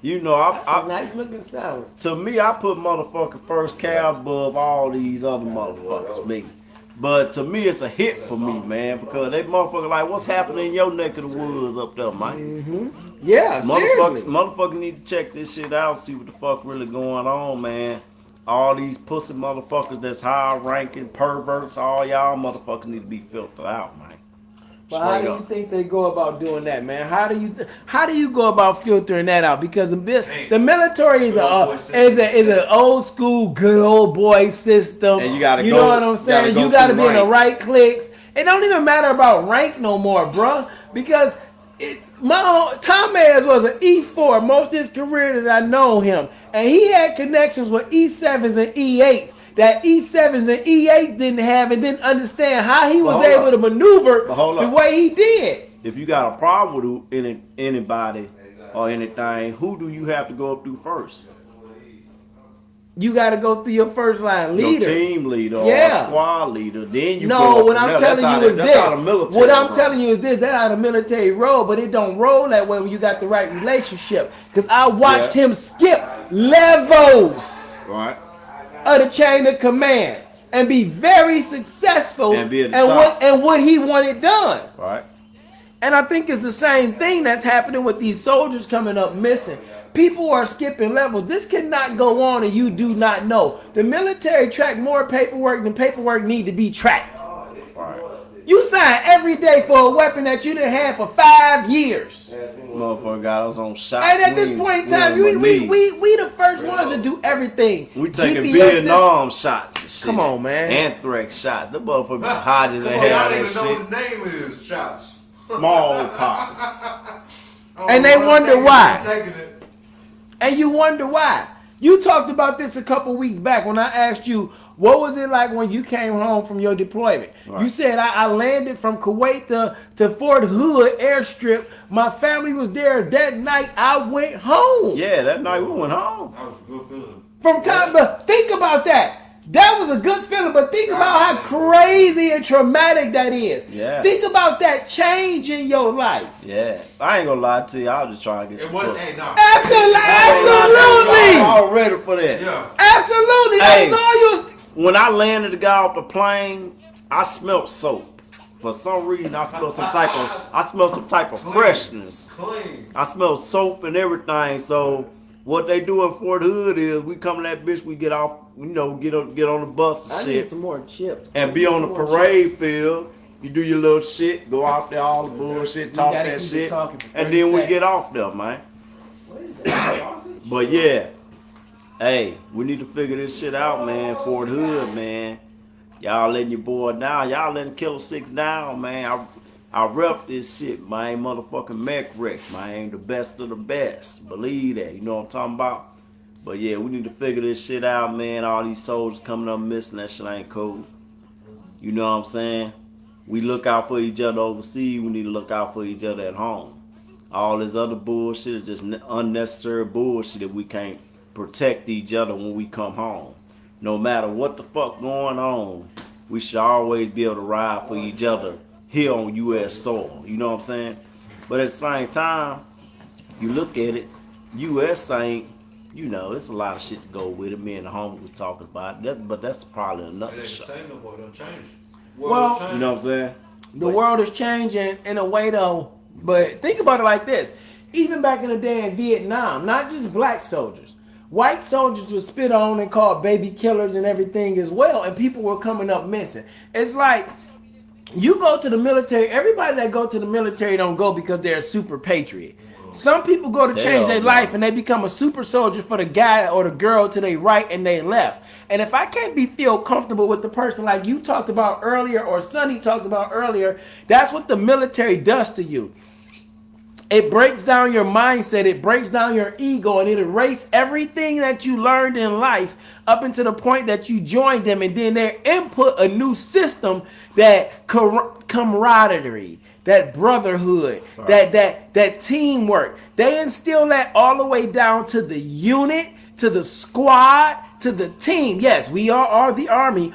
you know, I Nice looking salad. to me, I put motherfucking first cab above all these other motherfuckers, me. But to me, it's a hit for me, man, because they motherfucker like, what's happening in your neck of the woods up there, man? Yeah, seriously. Motherfuckers need to check this shit out, see what the fuck really going on, man. All these pussy motherfuckers that's high-ranking perverts, all y'all motherfuckers need to be filtered out, man. But how do you think they go about doing that, man? How do you go about filtering that out? Because the military is an old school good old boy system. And you gotta know go- what I'm saying? go You gotta through be in the rank. right cliques. It don't even matter about rank no more, bruh. Because Tom Ayers was an E4 most of his career that I know him, and he had connections with E7s and E8s. That E7s and E8 didn't have and didn't understand how he was able to maneuver the way he did. If you got a problem with anybody or anything, who do you have to go up through first? You got to go through your first line leader. Your team leader or squad leader. Then you no, go what I'm telling you is this. How the military What I'm telling you is this. That's how the military roll, but it don't roll that way when you got the right relationship. Because I watched him skip levels. Right. Of the chain of command and be very successful and be at the top. what he wanted done. Right. And I think it's the same thing that's happening with these soldiers coming up missing. People are skipping levels. This cannot go on and you do not know. The military track more paperwork than paperwork need to be tracked. Right. You sign every day for a weapon that you didn't have for 5 years. Motherfucker got us on shots. And at this point in time, we the first ones to do everything. We taking GPS Vietnam shots and shit. Come on, man. Anthrax shots. The motherfucker Hodges and I hell don't that even know shit. what the name is. Shots. Smallpox. And they wonder why. And you wonder why. You talked about this a couple weeks back when I asked you, what was it like when you came home from your deployment? Right. You said, I landed from Kuwait to Fort Hood airstrip. My family was there that night. I went home. Yeah, that night we went home. That was a good feeling. From Canberra. Think about that. That was a good feeling, but think about how crazy and traumatic that is. Yeah. Think about that change in your life. Yeah. I ain't gonna lie to you. I was just trying to get some pussy. Absolutely. I'm all ready for that. Yeah. Absolutely. Hey, That's all you. When I landed the guy off the plane, I smelled soap. For some reason, I smelled some type of freshness. Clean. I smelled soap and everything. So what they do in Fort Hood is we come to that bitch, we get off, get on the bus and I shit. need some more chips. And be on the parade field. You do your little shit, go out there, all the bullshit, talk that shit, and then we get off there, man. But yeah, hey, we need to figure this shit out, man. Fort Hood, man. Y'all letting your boy down. Y'all letting Killer 6 down, man. I rep this shit, man. Motherfucking mech wreck, man. The best of the best. Believe that. You know what I'm talking about? But yeah, we need to figure this shit out, man. All these soldiers coming up missing, that shit ain't cool. You know what I'm saying? We look out for each other overseas. We need to look out for each other at home. All this other bullshit is just unnecessary bullshit if we can't protect each other when we come home. No matter what the fuck going on, we should always be able to ride for each other here on U.S. soil. You know what I'm saying? But at the same time, you look at it, U.S. ain't, it's a lot of shit to go with it. Me and the homie were talking about it. But that's probably another show. Well, you know what I'm saying? The world is changing in a way though, but think about it like this. Even back in the day in Vietnam, not just black soldiers, white soldiers were spit on and called baby killers and everything as well, and people were coming up missing. It's like You go to the military. Everybody that go to the military don't go because they're a super patriot. Some people go to change their life and they become a super soldier for the guy or the girl to their right and they left. And if I can't feel comfortable with the person like you talked about earlier or Sonny talked about earlier, that's what the military does to you. It breaks down your mindset, it breaks down your ego, and it erases everything that you learned in life up until the point that you joined them, and then they input a new system, that camaraderie, that brotherhood, right, that teamwork. They instill that all the way down to the unit, to the squad, to the team. Yes, we are the army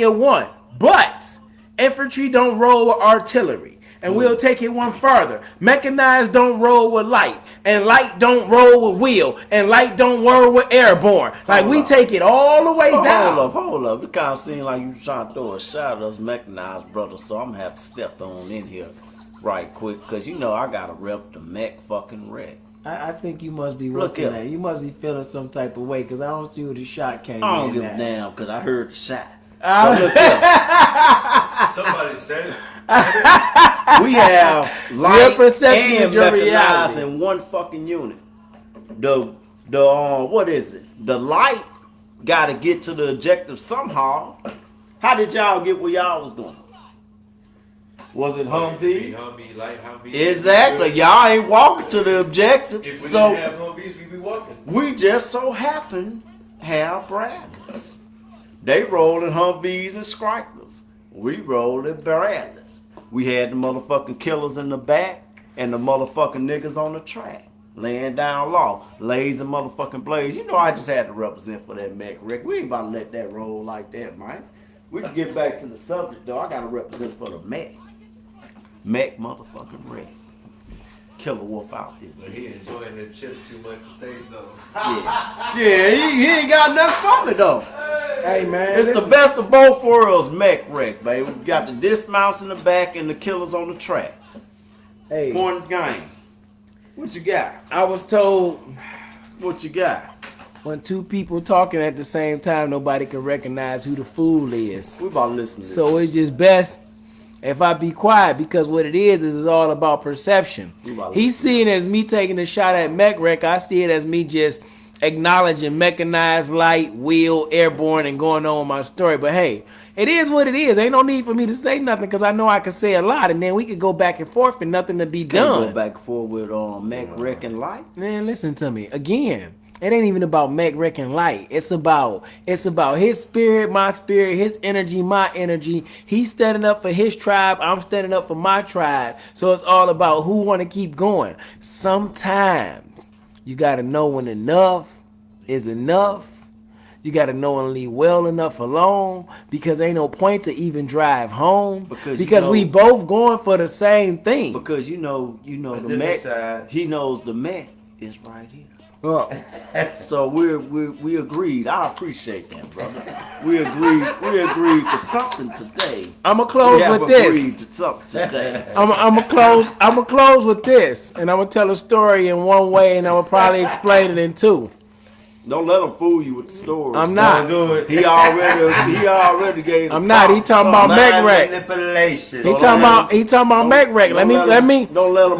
of one, but infantry don't roll with artillery. And we'll take it one further. Mechanized don't roll with light. And light don't roll with wheel. And light don't roll with airborne. Like, we take it all the way down. Hold up. It kind of seems like you trying to throw a shot at us mechanized brothers. So I'm going to have to step on in here right quick. Because, you know, I got to rep the mech fucking wreck. I think you must be looking at. You must be feeling some type of way. Because I don't see where the shot came in. I don't give a damn because I heard the shot. Somebody said it. We have light perception and mechanized in one fucking unit. The what is it? The light got to get to the objective somehow. How did y'all get where y'all was going? Was it Humvee? Humvee. Exactly. Y'all ain't walking to the objective. If we so didn't have Humvees, we'd be walking. We just so happen have Bradleys. They roll in Humvees and Strikers. We roll in Bradleys. We had the motherfucking killers in the back and the motherfucking niggas on the track. Laying down law. Lays and motherfucking blades. You know I just had to represent for that mech wreck. We ain't about to let that roll like that, man. We can get back to the subject though. I gotta represent for the mech. Mech motherfucking wreck. Killer Wolf out there. But he enjoying the chips too much to say so. Yeah, he ain't got nothing from it though. Hey man, it's the best of both worlds, mech wreck, baby. We got the dismounts in the back and the killers on the track. Hey, point game. What you got? I was told. What you got? When two people talking at the same time, nobody can recognize who the fool is. We about to listen to this. So it's just best if I be quiet, because what it is it's all about perception. He's seeing it as me taking a shot at mech wreck. I see it as me just acknowledging mechanized, light, wheel, airborne, and going on with my story. But hey, it is what it is. Ain't no need for me to say nothing because I know I can say a lot, and then we could go back and forth and nothing to be done. Go back and forth with mech wreck and light. Man, listen to me again. It ain't even about mech wreck and light. It's about his spirit, my spirit, his energy, my energy. He's standing up for his tribe. I'm standing up for my tribe. So it's all about who want to keep going. Sometimes you got to know when enough is enough. You got to know when to leave well enough alone, because ain't no point to even drive home because we both going for the same thing. Because you know the mech. He knows the mech is right here. So we agreed. I appreciate that, brother. We agreed to something today. I'ma close with this. Agreed to something today. I'ma close with this, and I'm gonna tell a story in one way, and I'm gonna probably explain it in two. Don't let him fool you with the stories. I'm not. Do it. He already gave. I'm not. He talking about mech wreck. Manipulation. He talking about mech wreck. Don't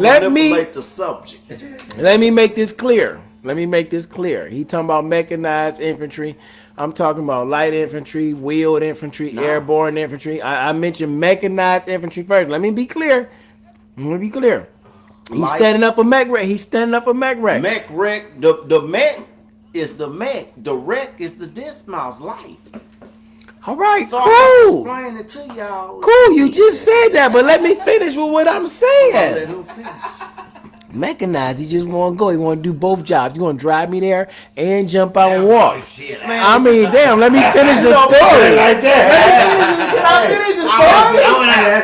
let him manipulate the subject. Let me make this clear. He talking about mechanized infantry. I'm talking about light infantry, wheeled infantry, airborne infantry. I mentioned mechanized infantry first. Let me be clear. He's standing up for mech wreck. Mech wreck. The mech is the mech. The wreck is the dismounts light. All right, so cool. I'm explaining it to y'all. Cool, you just said that, but let me finish with what I'm saying. Let him finish. Mechanized, he just want to go. He want to do both jobs. You want to drive me there and jump out and walk. I mean, damn, let me finish the story. Like that. Can I finish the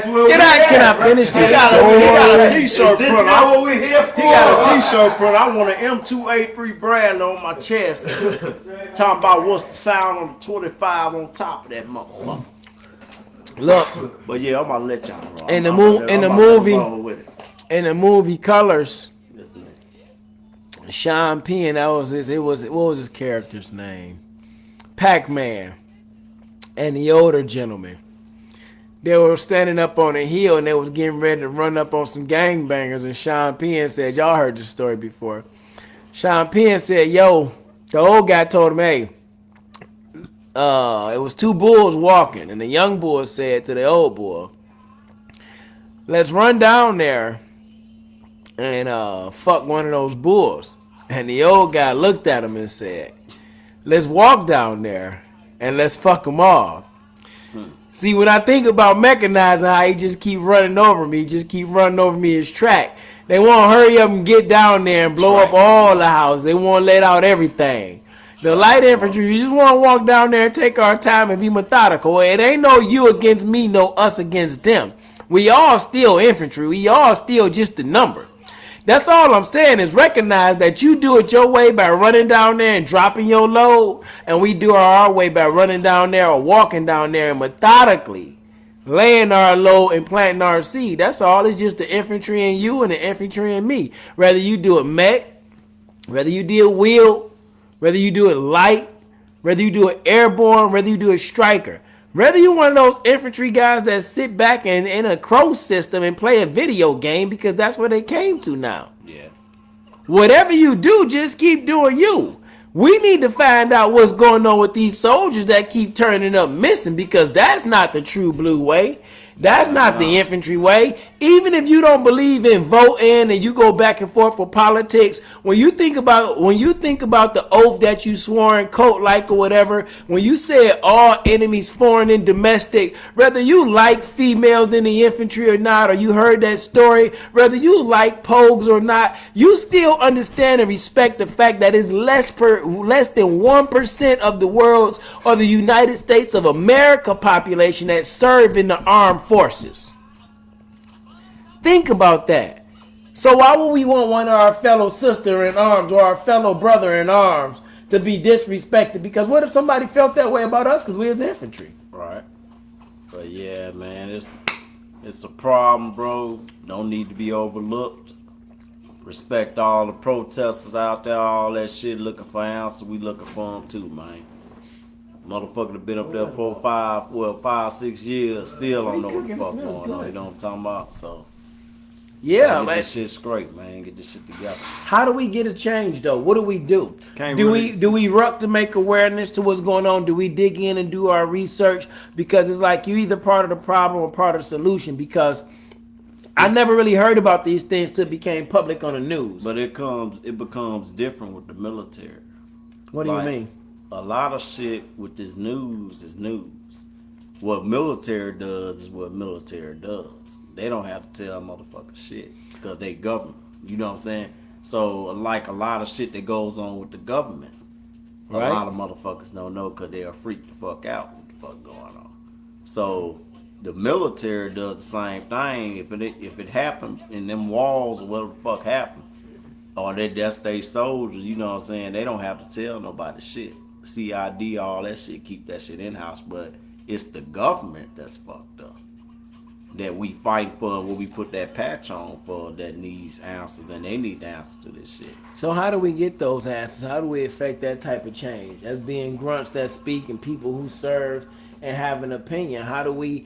story? Can I finish the story? He got a t-shirt print. What we here for? He got a t-shirt print. I want an M283 brand on my chest. Talking about what's the sound on the 25 on top of that motherfucker. Look, but yeah, I'm gonna let y'all roll. In the movie Colors, Sean Penn, what was his character's name? Pac-Man and the older gentleman. they were standing up on a hill and they was getting ready to run up on some gangbangers. And Sean Penn said, y'all heard the story before. Sean Penn said, yo, the old guy told him, hey, it was two bulls walking. And the young bull said to the old bull, let's run down there and fuck one of those bulls. And the old guy looked at him and said, let's walk down there and let's fuck them all. See, when I think about mechanizing, how he just keep running over me, his track. They want to hurry up and get down there and blow up all the houses. They want to let out everything. The light infantry, you just want to walk down there and take our time and be methodical. It ain't no you against me, no us against them. We all still infantry. We all still just a number. That's all I'm saying is recognize that you do it your way by running down there and dropping your load, and we do our way by running down there or walking down there and methodically laying our load and planting our seed. That's all. It's just the infantry in you and the infantry in me. Whether you do it mech, whether you do it wheel, whether you do it light, whether you do it airborne, whether you do it striker. Whether you one of those infantry guys that sit back in a crow system and play a video game, because that's what they came to now. Yeah. Whatever you do, just keep doing you. We need to find out what's going on with these soldiers that keep turning up missing, because that's not the true blue way. That's not the infantry way. Even if you don't believe in voting and you go back and forth for politics, when you think about the oath that you swore in cult like or whatever, when you said all enemies foreign and domestic, whether you like females in the infantry or not, or you heard that story, whether you like pogues or not, you still understand and respect the fact that it's less than 1% of the world's or the United States of America population that serve in the armed forces. Think about that. So why would we want one of our fellow sister in arms or our fellow brother in arms to be disrespected? Because what if somebody felt that way about us because we was infantry? Right. But yeah, man, it's a problem, bro. Don't need to be overlooked. Respect all the protesters out there, all that shit, looking for answers. We looking for them too, man. Motherfucker have been up there for 5, 6 years, still don't know what the fuck going on. You know what I'm talking about? So yeah, get man. this shit straight, man. Get this shit together. How do we get a change though? What do we do? Really... Do we ruck to make awareness to what's going on? Do we dig in and do our research? Because it's like you either part of the problem or part of the solution. Because I never really heard about these things till it became public on the news. But it becomes different with the military. What do you mean? A lot of shit with this news is news. What military does is what military does. They don't have to tell motherfuckers shit because they government. You know what I'm saying? So like a lot of shit that goes on with the government, right. A lot of motherfuckers don't know because they'll freak the fuck out what the fuck going on. So the military does the same thing. If it happened in them walls or whatever the fuck happened, or that's they soldiers, you know what I'm saying? They don't have to tell nobody shit. CID, all that shit, keep that shit in-house, but it's the government that's fucked up. That we fight for, what we put that patch on for, that needs answers, and they need the answers to this shit. So how do we get those answers? How do we affect that type of change? As being grunts that speak and people who serve and have an opinion, how do we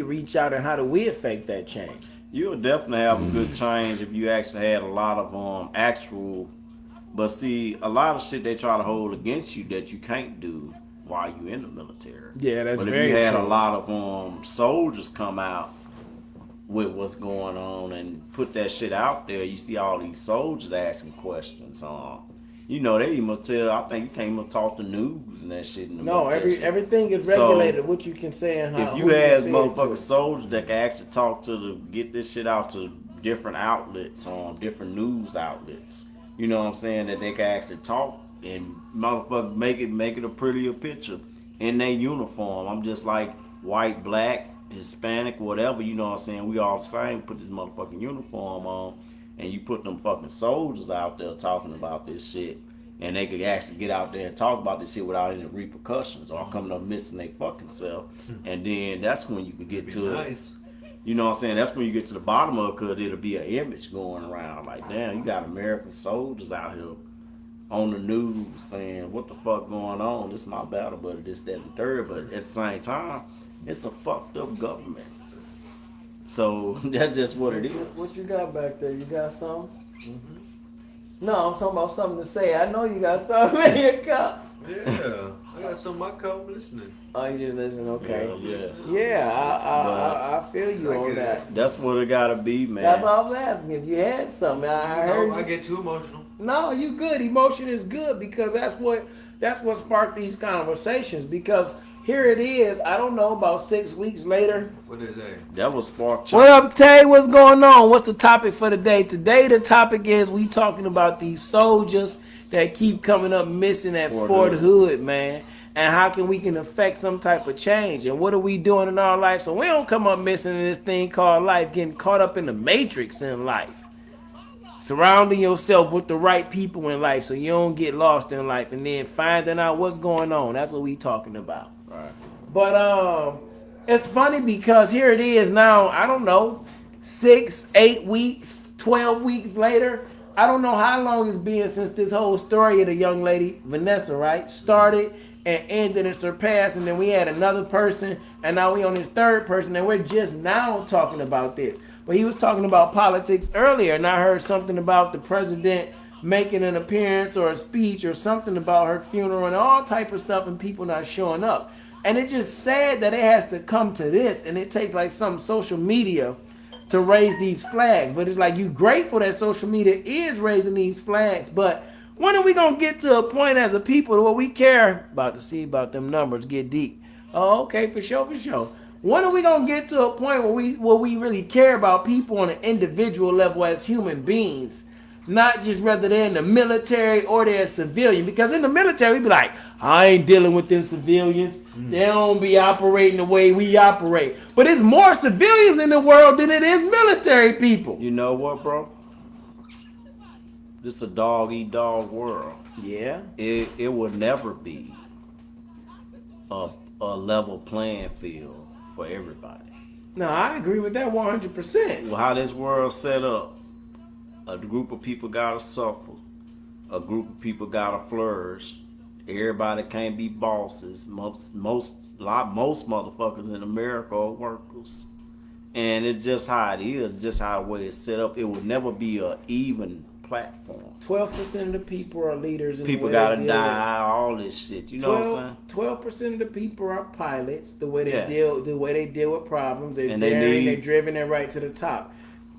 reach out and how do we affect that change? You'll definitely have a good change if you actually had a lot of actual. But see, a lot of shit they try to hold against you that you can't do while you in the military. Yeah, that's very true. But if you had a lot of soldiers come out with what's going on and put that shit out there, you see all these soldiers asking questions. You know, they even tell, I think you can't even talk to news and that shit in the military. Everything is regulated, what you can say and how. If you had motherfucking soldiers that can actually talk get this shit out to different outlets, different news outlets, you know what I'm saying, that they can actually talk and motherfucker make it a prettier picture in their uniform. I'm just like white, black, Hispanic, whatever, you know what I'm saying, we all the same, put this motherfucking uniform on, and you put them fucking soldiers out there talking about this shit, and they could actually get out there and talk about this shit without any repercussions or coming up missing their fucking self. And then that's when you can get to it. You know what I'm saying? That's when you get to the bottom of it, because it'll be an image going around. Like, damn, you got American soldiers out here on the news saying, what the fuck going on? This is my battle buddy, this, that, and third. But at the same time, It's a fucked up government. So that's just what it is. What you got back there? You got something? No, I'm talking about something to say. I know you got something in your cup. Yeah, I got some in my cup. I'm listening. Oh, you just listen? Okay. Yeah. I feel you on that. That's what it gotta be, man. That's all I'm asking. If you had something, I heard. I get too emotional. No, you good. Emotion is good because that's what sparked these conversations. Because here it is. I don't know, about 6 weeks later. What is that? That was spark. What up, Tay? What's going on? What's the topic for today? Today the topic is we talking about these soldiers that keep coming up missing at Fort Hood, man. And how we can affect some type of change. And what are we doing in our life so we don't come up missing in this thing called life, getting caught up in the matrix in life. Surrounding yourself with the right people in life so you don't get lost in life, and then finding out what's going on. That's what we talking about. Right. But it's funny because here it is now, I don't know, 6, 8 weeks, 12 weeks later. I don't know how long it's been since this whole story of the young lady, Vanessa, right, started and ended and surpassed, and then we had another person, and now we on this third person, and we're just now talking about this. But he was talking about politics earlier, and I heard something about the president making an appearance or a speech or something about her funeral and all type of stuff, and people not showing up. And it's just sad that it has to come to this, and it takes like some social media to raise these flags. But it's like you grateful that social media is raising these flags, but when are we going to get to a point as a people where we care about to see about them numbers get deep? Oh, okay, for sure, for sure. When are we going to get to a point where we really care about people on an individual level as human beings? Not just whether they're in the military or they're a civilian. Because in the military, we be like, I ain't dealing with them civilians. They don't be operating the way we operate. But it's more civilians in the world than it is military people. You know what, bro? This is a dog-eat-dog world. Yeah. It would never be a level playing field for everybody. No, I agree with that 100%. Well, how this world set up, a group of people gotta suffer, a group of people gotta flourish. Everybody can't be bosses. Most motherfuckers in America are workers, and it's just how it is, just how the way it's set up. It would never be an even platform. 12% of the people are leaders. People gotta die, all this shit. You know what I'm saying? 12% of the people are pilots. The way they deal with problems, they're driven, they're right to the top.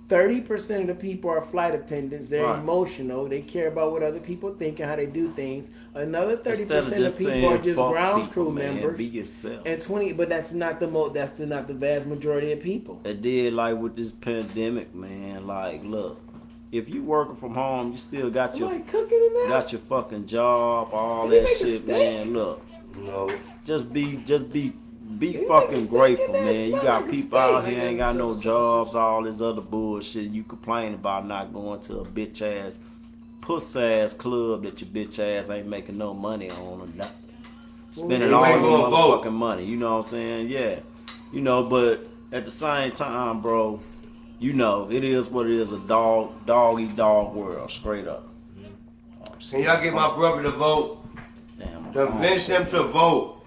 30% of the people are flight attendants. They're emotional. They care about what other people think and how they do things. Another 30% of people are just ground crew members. Be yourself. And 20, but that's not the not the vast majority of people. It did like with this pandemic, man. Like, look, if you working from home, you still got your fucking job, all that shit, man. Look, No. just be fucking grateful, man. You got people out here ain't got no jobs, all this other bullshit. You complain about not going to a bitch ass, puss ass club that your bitch ass ain't making no money on or nothing. Spending all your motherfucking money. You know what I'm saying? Yeah. You know, but at the same time, bro, you know, it is what it is, a dog-eat-dog world, straight up. Can y'all get my brother to vote? Damn. Convince him to vote.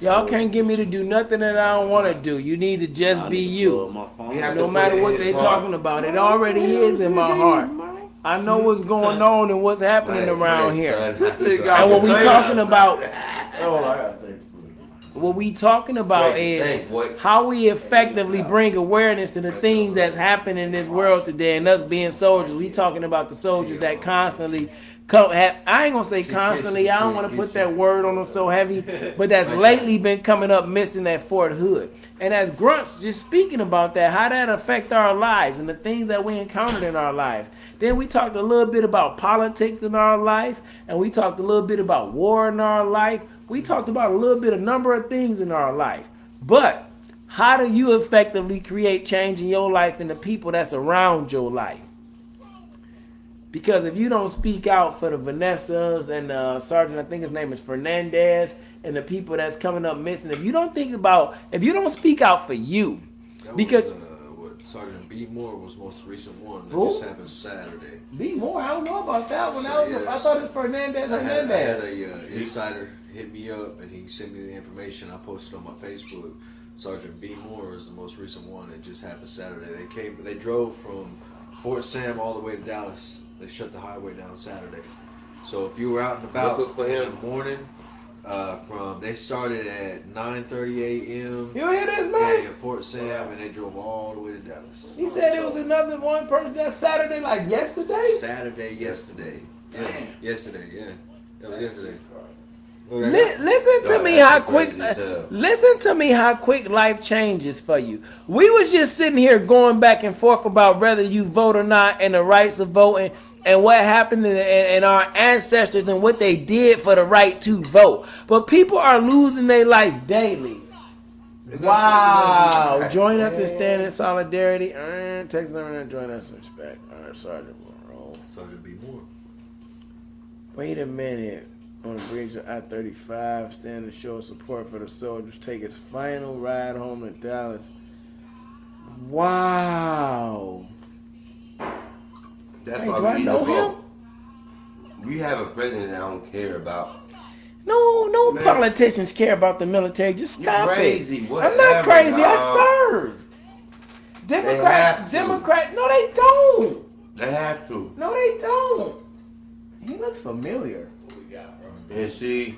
Y'all can't get me to do nothing that I don't want to do. You need to just be you. No matter what they talking about, it already is in my heart. I know what's going on and what's happening around here. And what we talking about, is how we effectively bring awareness to the things that's happening in this world today, and us being soldiers. We talking about the soldiers that constantly I ain't gonna say constantly, I don't want to put that word on them so heavy, but that's lately been coming up missing at Fort Hood. And as Grunts just speaking about that, how that affect our lives and the things that we encountered in our lives. Then we talked a little bit about politics in our life, and we talked a little bit about war in our life. We talked about a little bit, a number of things in our life. But how do you effectively create change in your life and the people that's around your life? Because if you don't speak out for the Vanessas and Sergeant, I think his name is Fernandez, and the people that's coming up missing, if you don't speak out for you, that because was, Sergeant B. Moore was the most recent one. That Who? just happened Saturday. B. Moore, I don't know about that one. So, I thought it was Fernandez. I had a insider hit me up and he sent me the information. I posted on my Facebook. Sergeant B. Moore is the most recent one. It just happened Saturday. They drove from Fort Sam all the way to Dallas. They shut the highway down Saturday. So if you were out and about in the morning, they started at 9:30 a.m. You hear this, man? in Fort Sam, and they drove all the way to Dallas. He said there was another one person that Saturday, like yesterday. Yesterday. Yeah, yesterday. Yeah, that was yesterday. Listen to me how quick. Listen to me how quick life changes for you. We was just sitting here going back and forth about whether you vote or not and the rights of voting and what happened in our ancestors and what they did for the right to vote. But people are losing their life daily. Wow! Join us and stand in solidarity. Text number and join us in respect. Sergeant Moore. Sergeant B. Moore. Wait a minute. On the bridge of I-35, stand and show support for the soldiers. Take its final ride home to Dallas. Wow. That's Hey, why do I we need know to vote. We have a president that don't care about. No Man. politicians care about the military. Just stop You're crazy. it. Whatever, I'm not crazy. dog. I serve. have to. Democrats. No, they don't. They have to. No, they don't. He looks familiar. And see,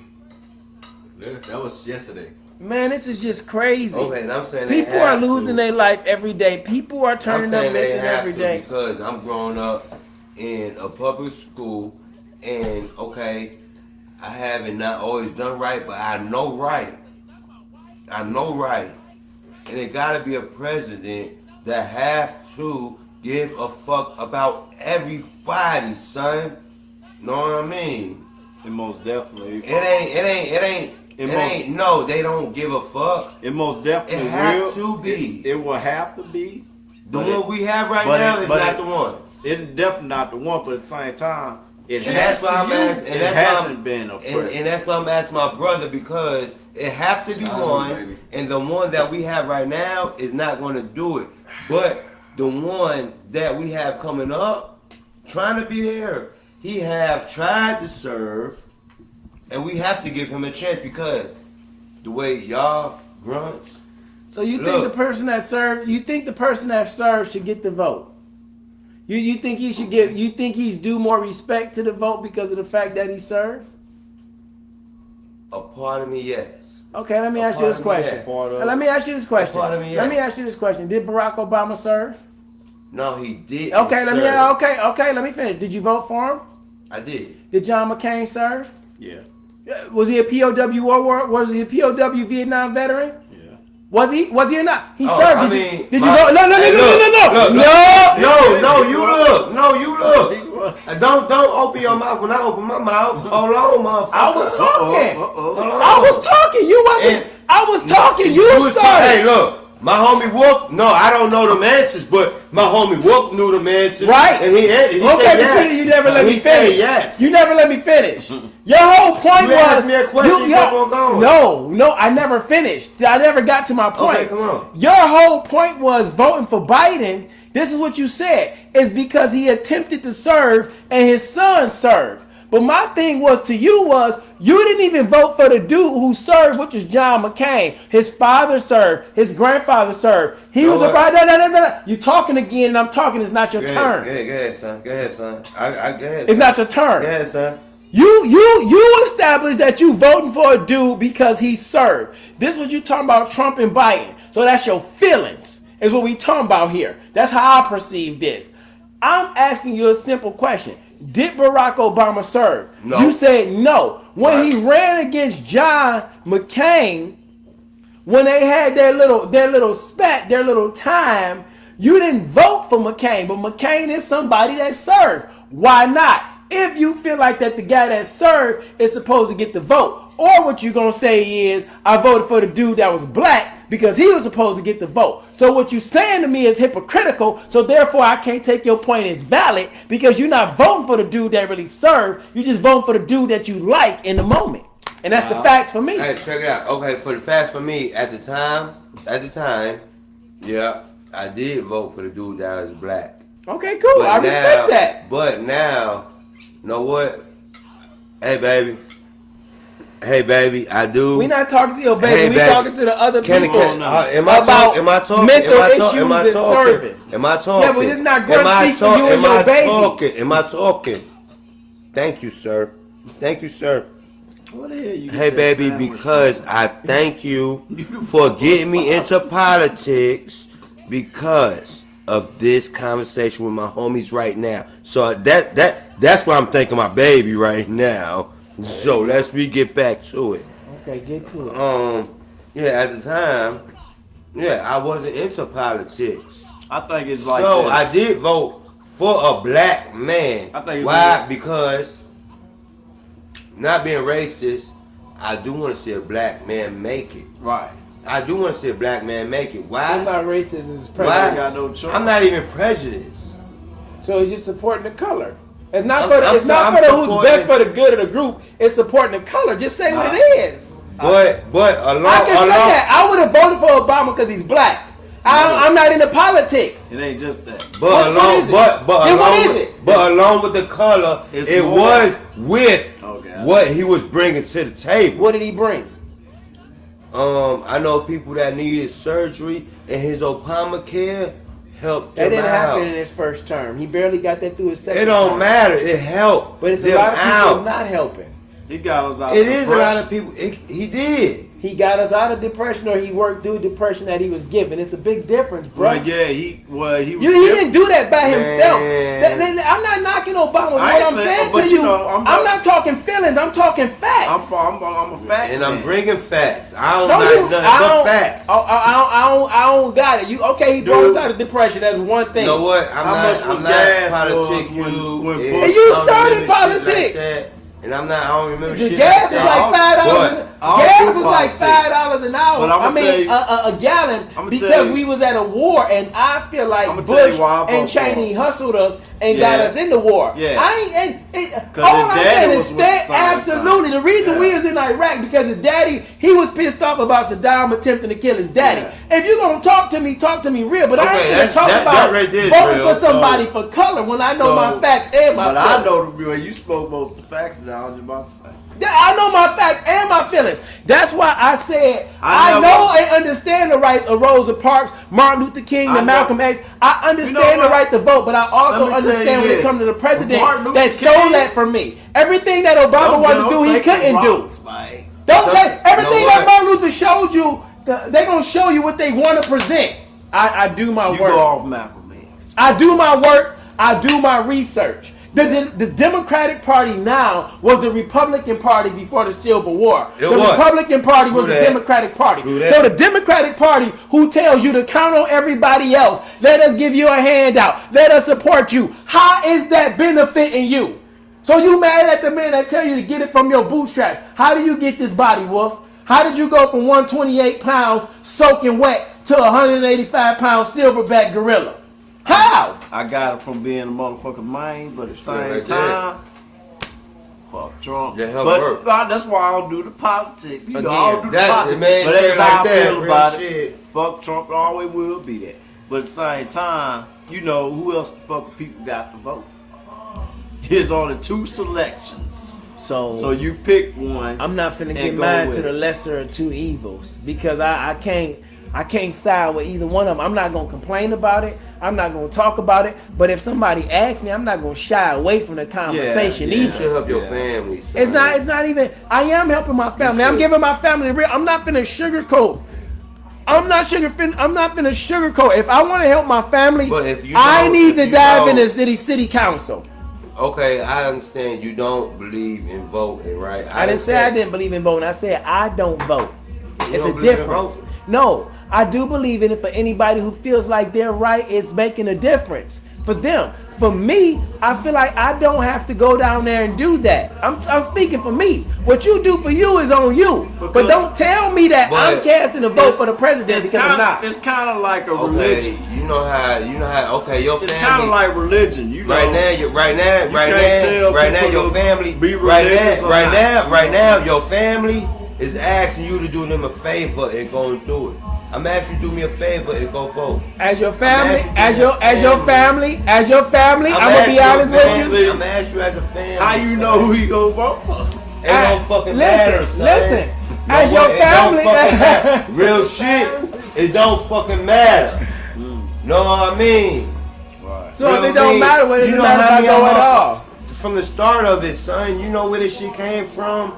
Yeah, that was yesterday. Man, this is just crazy. okay, and I'm saying they People are have losing to. their life every day. People are I'm turning up saying they missing have every to day. because I'm growing up in a public school, and okay, I haven't not always done right, but I know right. I know right, and it gotta be a president that have to give a fuck about everybody, son. Know what I mean? It most definitely. It ain't. No, they don't give a fuck. It most definitely It have will. to be. It will have to be. The But one we have right now is not the one. It's definitely not the one, but at the same time, it And has that's why I'm asking. it hasn't been a president. And that's why I'm asking my brother, because it have to be one, baby. and the one that we have right now is not going to do it. But the one that we have coming up, trying to be there, he have tried to serve, and we have to give him a chance because the way y'all grunts. So you think Look. the person that served? You think the person that served should get the vote? You think he should get? You think he's due more respect to the vote because of the fact that he served? A part of me, yes. Okay, let me A ask you part this of me, question. yeah. Part of Let me ask you this question. part of me, Let yeah. me ask you this question. Did Barack Obama serve? No, he did. Okay, let me. serve. Okay. Let me finish. Did you vote for him? I did. Did John McCain serve? Yeah, Was he a POW war? Was he a POW Vietnam veteran? yeah. Was he or not? He Oh, served. I Did mean, you? Did my- you vote? No. Hey, look, No. you look. No, you look. Don't open your mouth when I open my mouth. Hold on, motherfucker. I was talking. Hold on. I was talking. You wasn't. And- I was talking. You was- started. Hey, look. My homie Wolf, no, I don't know the answers, but my homie Wolf knew the answers. Right. And he Okay, said but yes. you never let And me he said finish. yes. You never let me finish. Your whole point You was asked me a question, you kept on going. No, I never finished. I never got to my point. Okay, come on. Your whole point was voting for Biden. This is what you said. Is because he attempted to serve and his son served. But my thing was to you was you didn't even vote for the dude who served, which is John McCain. His father served. His grandfather served. He was a what? No. You talking again, and I'm talking. It's not your turn. Go ahead, son. Go ahead, son. I go ahead. It's not your turn. Go ahead, son. You established that you voting for a dude because he served. This is what you talking about Trump and Biden. So that's your feelings. Is what we talking about here. That's how I perceive this. I'm asking you a simple question. Did Barack Obama serve? No. You said no. When Right. he ran against John McCain, when they had their little spat, their little time, you didn't vote for McCain, but McCain is somebody that served. Why not? If you feel like that the guy that served is supposed to get the vote. Or what you're going to say is, I voted for the dude that was black because he was supposed to get the vote. So what you're saying to me is hypocritical, so therefore I can't take your point as valid because you're not voting for the dude that really served. You're just voting for the dude that you like in the moment. And that's the facts for me. Hey, check it out. Okay, for the facts for me, at the time, yeah, I did vote for the dude that was black. Okay, cool. I respect that. But now, you know what? Hey, baby. Hey, baby, I do. We not talking to your baby. Hey, we baby. talking to the other people Am I about talking? mental Am I issues and serving. Am I talking? Yeah, but it's not Grunt Speak for you and am your I baby. Talking? Am I talking? Thank you, sir. Thank you, sir. What the hell you Hey, get that baby, sandwich because from? I thank you for getting me into politics because of this conversation with my homies right now. So that's why I'm thanking my baby right now. So let's get back to it. Okay, get to it. Yeah, at the time, yeah, I wasn't into politics. I think it's like So this. I did vote for a black man. I think Why? Because, not being racist, I do want to see a black man make it. Right. I do want to see a black man make it. Why? I'm not racist. It's Why? prejudice. Got no choice. I'm not even prejudiced. So it's just supporting the color. It's not I'm- for the, I'm- it's not I'm for the who's supporting- best for the good of the group. It's supporting the color. Just say what it is. But along, I can say that. I would have voted for Obama because he's black. I'm not into politics. It ain't just that. But What along, is it? but Then what along, is with, it? but along with the color, It's it more. was with Okay. what he was bringing to the table. What did he bring? I know people that needed surgery, and his Obamacare helped That them didn't out. happen in his first term. He barely got that through his second It don't term. matter. It helped But it's a them lot of people out. that's not helping. He got us out It of is a depression. lot of people. He did. He got us out of depression, or he worked through depression that he was given. It's a big difference, bro. Well, yeah, he was. He didn't do that by himself. Man. I'm not knocking Obama. I What ain't I'm saying- saying but to you you, know, I'm not talking feelings. I'm talking facts. I'm a fact. And I'm man. bringing facts. I don't Don't like you- nothing I but don't- facts. I don't got it. You okay? He brought us out of depression. That's one thing. You know what? How much was I'm gas not politic was when and Bush- And you I don't started remember shit politics. Like that. And I'm not. I don't remember The shit gas like was that. like $5. I'll Gas do was like politics. $5 an hour. But I'ma I mean, tell you- a gallon I'ma tell because you- we was at a war, and I feel like I'ma tell you Bush why I and vote for Cheney him. hustled us and Yeah. got us in the war. Yeah. I ain't. 'Cause All his I'm daddy saying was is with the same absolutely. The reason Yeah. we was in Iraq because his daddy, he was pissed off about Saddam attempting to kill his daddy. Yeah. If you're gonna talk to me real. But I Okay, ain't gonna that's- talk that about right there is voting real. for somebody for color when I know my facts and my But feelings. I know the you spoke most of the facts that I was about to say. Yeah, I know my facts and my feelings. That's why I said I I never- know and understand the rights of Rosa Parks, Martin Luther King, I and Malcolm know- X. I understand You know the what? right to vote, but I also Let me tell you understand when it this. comes to the president Martin Luther that stole King- that from me. Everything that Obama wanted to do, he take the couldn't do. rocks, man. Don't So- take everything you know that Martin Luther showed you. They're gonna show you what they want to present. I do my You work. go off Malcolm X. I do my work. I do my research. The Democratic Party now was the Republican Party before the Civil War. It the was. Republican Party was True the that. Democratic Party. True that. So the Democratic Party who tells you to count on everybody else, let us give you a handout, let us support you. How is that benefiting you? So you mad at the man that tell you to get it from your bootstraps. How do you get this body, Wolf? How did you go from 128 pounds soaking wet to 185 pound silverback gorilla? How? I got it from being a motherfucking man, but at the same right there. time, fuck Trump. That help but work. that's why I don't do the politics. You know, I don't do the That- politics. man, But that's shit how like I that, feel real about shit. it. Fuck Trump, always will be that. But at the same time, you know, who else the fuck people got to vote for? Here's only 2 selections. So you pick one. I'm not finna and get go mine with to the it. lesser of two evils because I can't side with either one of them. I'm not gonna complain about it. I'm not gonna talk about it. But if somebody asks me, I'm not gonna shy away from the conversation yeah. You either. should help your Yeah. family. son. It's not even. I am helping my family. I'm should. giving my family the real. I'm not finna sugarcoat. I'm not finna sugarcoat. If I want to help my family, But if you I don't- need if to you dive don't- into city council. Okay, I understand you don't believe in voting, right? I didn't say I understand. didn't believe in voting. I said I don't vote. You It's don't a believe in difference. voting? No, I do believe in it for anybody who feels like their right is making a difference for them. For me, I feel like I don't have to go down there and do that. I'm speaking for me. What you do for you is on you. But Because- don't tell me that I'm But casting a vote for the president It's because I'm not. kind of like a Okay, religion. you know how. Okay, your It's family. kind of like religion. You know, Right now, your people to family. be religious or not. Right now, your family is asking you to do them a favor and go and do it. I'm asking you to do me a favor and go vote. As your family, I'm I'm gonna be honest with you. I'm asking you as a family. How you know who you gonna vote for? It don't fucking matter, son. Listen, No as way, your it family, don't fucking matter. Real shit, it don't fucking matter. Know what I mean? Right. so if Real it don't mean. matter, when it You doesn't know matter if how I many go at motherfuckers- all. From the start of it, son, you know where this shit came from?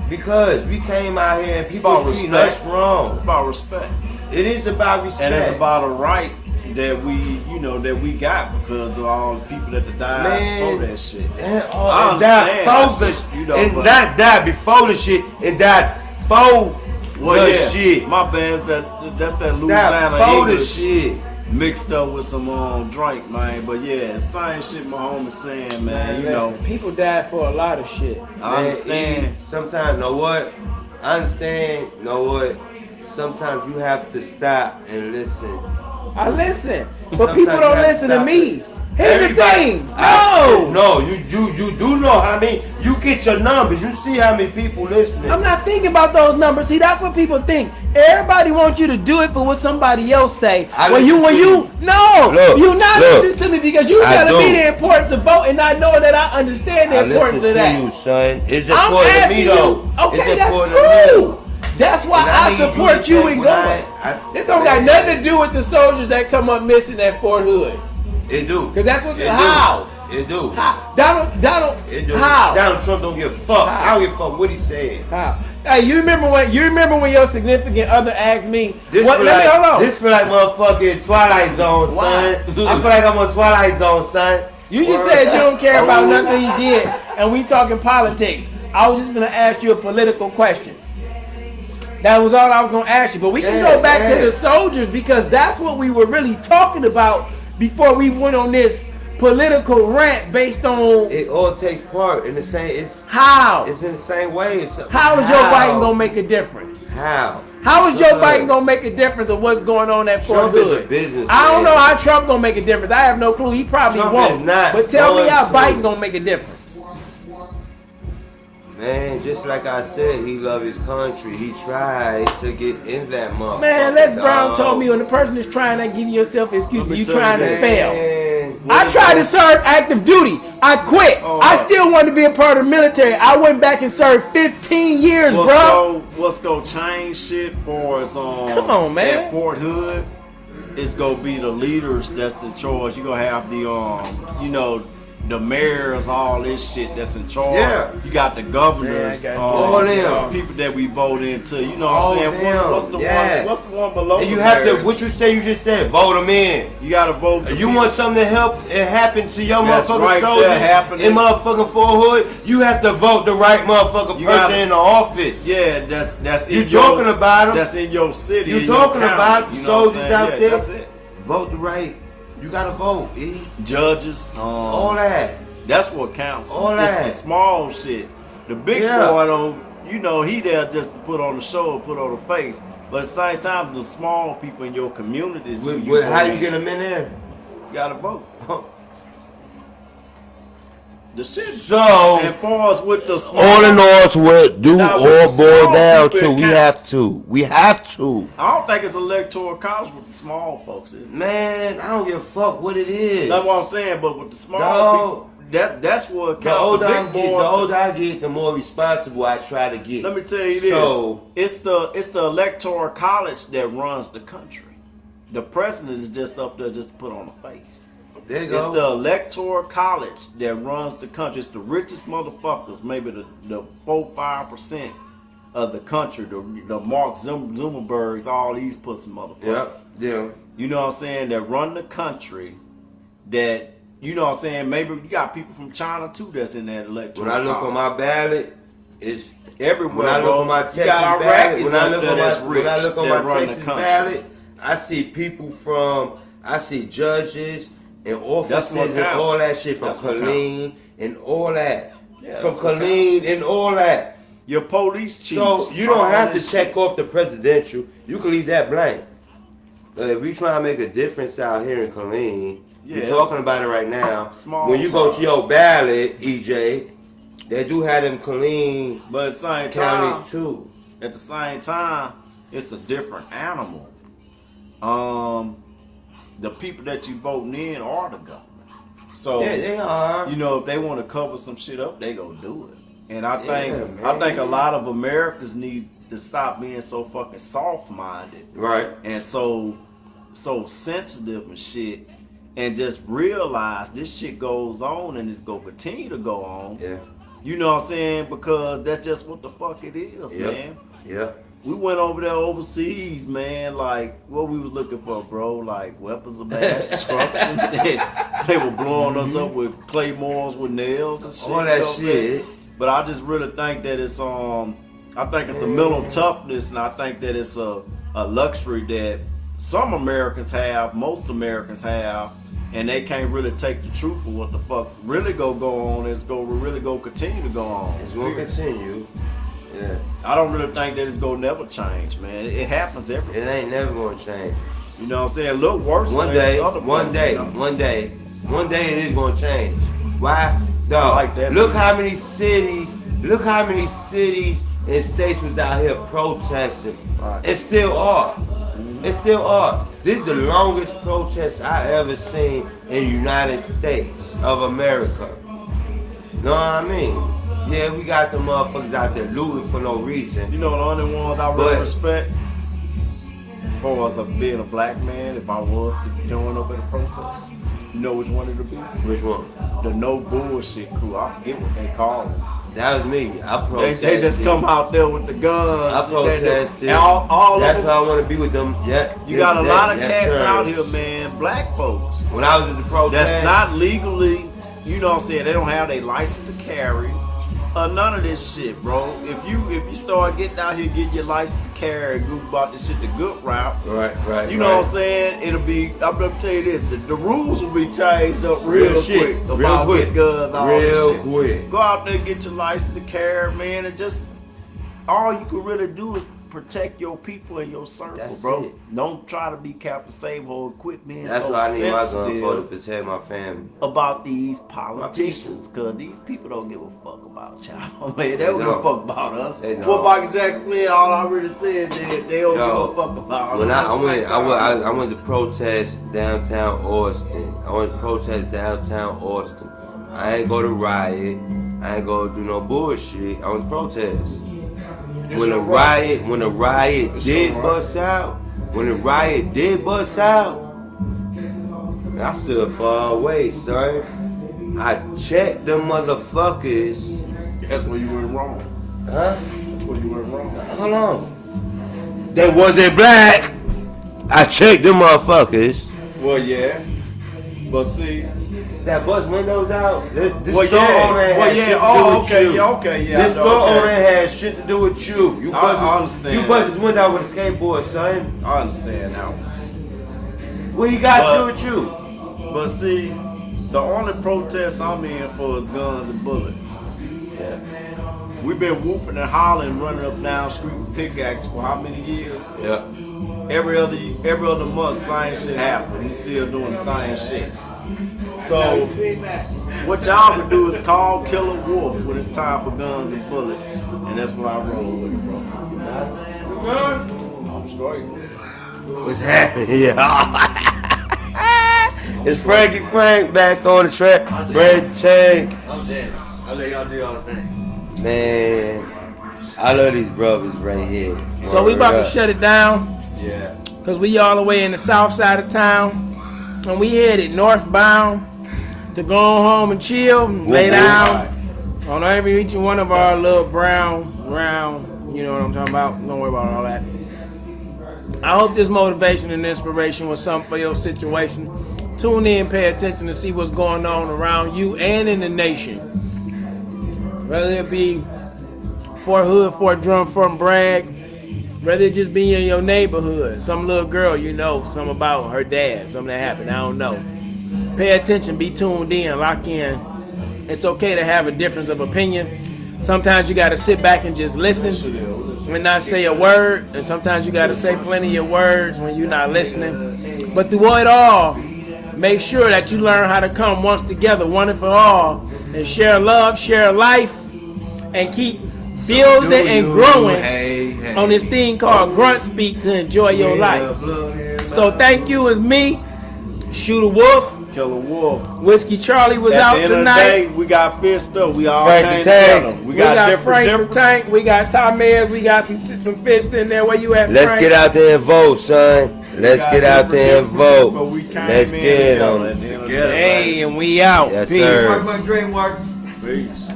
Because we came out here and people about treating us respect. wrong. It's about respect. It is about respect. And it's about a right that we got because of all the people that died Man, before that shit. And, I and died understand before that the shit, and but- not died before the shit, and died for the shit. My bad. That's that Died Louisiana for the English shit. mixed up with some drink, man. But yeah, same shit my homie saying, man. Man, listen, people died for a lot of shit. I understand. Sometimes, know what? I understand. Know what? Sometimes you have to stop and listen. I listen, but Sometimes people you don't have to listen to stop me. it. Here's the thing. No, you do know how many. You get your numbers. You see how many people listening. I'm not thinking about those numbers. See, that's what people think. Everybody wants you to do it for what somebody else say. I When listen to you you. no, Look, you not look. listening to me because you I telling me do. the importance of voting, not knowing that I understand the I importance listen of to that. you, son. It's I'm important to asking me you. though. Okay, It's that's important to me. cool. That's why And I need support to you check in when going. This don't got nothing to do with the soldiers that come up missing at Fort Hood. It do. Because that's what's It do. how. It do. How? Donald, It do. how? Donald Trump don't give a fuck. How? I don't give a fuck what he said. How? Hey, you remember when your significant other asked me, This what, feel let me like hold on. this feel like motherfucking Twilight Zone, Why? son. I feel like I'm on Twilight Zone, son. You just Word. said you don't care about Oh. nothing he did, and we talking politics. I was just gonna ask you a political question. That was all I was gonna ask you. But we can Yeah, go back yeah. to the soldiers because that's what we were really talking about before we went on this political rant based on It all takes part in the same. how. It's in the same way. How is Joe Biden gonna make a difference? How? How is Joe Because Biden gonna make a difference of what's going on at Fort Trump is a Hood? businessman. I don't know how Trump gonna make a difference. I have no clue. He probably Trump won't. is not But tell me going how to. Biden gonna make a difference. Man, just like I said, he love his country. He tried to get in that motherfucker. Man, Les Brown dog. told me when the person is trying to give yourself an excuse, Let me you tell you trying to this. fail. Man, I tried to serve active duty. I quit. I still wanted to be a part of the military. I went back and served 15 years, bro. What's gonna change shit for us Come on, man. at Fort Hood? It's gonna be the leaders that's in charge. You're gonna have the the mayors, all this shit that's in charge. Yeah. You got the governors, Yeah, I got all them. people that we vote into. You know what All I'm saying? them, What's the yes. one? What's the one below? And you the have to, mayors? what you say, you just said, vote them in. You gotta vote. You want something to help it happen to your That's motherfucking right there soldiers happening. in motherfucking Fort Hood, you have to vote the right motherfucking You person gotta- in the office. Yeah, that's in You your, talking about 'em? That's in your city. You in your talking county, about you know what I'm soldiers saying? out Yeah, there? That's it. Vote the right. You gotta vote, E. Judges, All that. that's what counts. All it's that. the small shit. The big Yeah. boy though, he there just to put on the show, put on the face. But at the same time, the small people in your communities, who you How vote you in, get them in there? you gotta vote. The shit. So, and far as with the small, all in all, to what do Now, all with the boil small down people, to, it we counts. have to. We have to. I don't think it's electoral college with the small folks. Is it? Man, I don't give a fuck what it is. That's what I'm saying. But with the small Dog. people, that's what The counts. older The I big get, boy, the more responsible I try to get. let me tell you this: So, it's the electoral college that runs the country. The president is just up there just to put on a face. there you It's go. the electoral college that runs the country. It's the richest motherfuckers, maybe the 4-5% of the country. The Mark Zuckerbergs, all these pussy motherfuckers. Yeah. You know what I'm saying? That run the country. That, you know what I'm saying? Maybe you got people from China too that's in that electoral. When I look on my ballot, it's everywhere. when I look bro. on my You Texas got ballot. Iraqis When I up look there on that's my rich when I look on that my run the Texas country. ballot, I see people from I see judges and officers what and counts. all that shit from That's what Colleen and all that. Yeah, From that's what Colleen and all that. Your police chiefs. So you don't all have to this check shit. off the presidential. You can leave that blank. But if we try to make a difference out here in Colleen, Yeah, we're it's talking about it right now. small When you go to fries. your ballot, EJ, they do have them Colleen But at the same time, counties too. at the same time, it's a different animal. The people that you voting in are the government. So Yeah, they are. you know, if they want to cover some shit up, they go do it. And I think a lot of Americans need to stop being so fucking soft-minded. Right. And so sensitive and shit. And just realize this shit goes on and it's gonna continue to go on. Yeah. You know what I'm saying? Because that's just what the fuck it is, man. Yeah. We went over there overseas, man, like, what we was looking for, bro? Like, weapons of mass destruction. They were blowing us up with claymores with nails and shit. All that shit. But I just really think that it's, I think it's a mental toughness, and I think that it's a luxury that some Americans have, most Americans have, and they can't really take the truth of what the fuck really go on. It's really continue to go on. It's gonna continue. Yeah. I don't really think that it's gonna never change, man. It happens every day. It ain't never gonna change. You know what I'm saying? Look worse. One day it is gonna change. Why? Dog. Like that, look man. how many cities and states was out here protesting. Right. It still are. It still are. This is the longest protest I ever seen in the United States of America. Know what I mean? Yeah, we got the motherfuckers out there looting for no reason. You know the only ones I really respect for us of being a black man, if I was to join up at a protest, you know which one it'll be? Which one? The no bullshit crew. I forget what they call them. That was me. I protested. They just come out there with the guns. I protested. And all that's of why I want to be with them. Yeah. You got a lot of cats out here, man, black folks. When I was at the protest. That's not legally, you know what I'm saying, they don't have their license to carry. None of this shit, bro. If you start getting out here, getting your license to carry and go about this shit the good route, right. You know what I'm saying? It'll be. I'm gonna tell you this: the rules will be changed up real quick about guns, all this shit. Quick. Go out there, get your license to carry, man, and just all you can really do is protect your people and your circle, That's bro. it. Don't try to be Captain Save or quit being That's so why I need my gun for, to sensitive protect my family. about these politicians, cause these people don't give a fuck about y'all, man. They don't give a fuck about us. What Michael Jackson said, all I really said, they don't give a fuck about us. When I went to protest downtown Austin. I ain't go to riot. I ain't go do no bullshit. I went to protest. When the riot did bust out, I stood far away, son. I checked them motherfuckers. That's where you went wrong. Huh? That's where you went wrong. Hold on. They wasn't black. I checked them motherfuckers. Well, yeah. But see, that bust windows out. This well, store owner had shit to do with you. Okay, yeah. This store owner had shit to do with you. You I understand. You bust his window with a skateboard, son. I understand now. What he got to do with you? But see, the only protest I'm in for is guns and bullets. Yeah. We've been whooping and hollering, running up down street with pickaxes for how many years? Yeah. Every other month, same shit happens. We still doing the same shit. So, what y'all can do is call Killer Wolf when it's time for guns and bullets, and that's what I roll with, bro. I'm straight. What's happening here? It's Frankie Frank back on the track. Brad Chang. I'm James. I'll let y'all do y'all's thing. Man, I love these brothers right here. So we about to shut it down. Yeah. Cause we all the way in the south side of town. And we headed northbound to go home and chill and lay down on each one of our little brown, you know what I'm talking about. Don't worry about all that. I hope this motivation and inspiration was something for your situation. Tune in, pay attention to see what's going on around you and in the nation. Whether it be Fort Hood, Fort Drum, Fort Bragg, whether it just be in your neighborhood, some little girl you know, something about her dad, something that happened, I don't know. Pay attention, be tuned in, lock in. It's okay to have a difference of opinion. Sometimes you gotta sit back and just listen and not say a word. And sometimes you gotta say plenty of words when you're not listening. But through it all, make sure that you learn how to come once together, one and for all, and share love, share life, and keep building and growing on this thing called Grunt Speak to enjoy your life. So thank you, it's me, Shoot a Wolf. Killer Wolf. Whiskey Charlie was At out the end tonight. Of the day, we got Fist Up. We all Frank came the Tank. together. We got different Frank the differences. Tank. We got Tomez. We got some Fist in there. Where you at, Let's Frank? get out there and vote, son. Let's get out there and vote. But we came Let's in get together them. at the end of the Together. day. Hey, and we out. Yes, Peace. sir. Mark, Dre, Mark. Peace.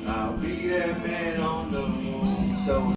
I'll be that man on the moon. So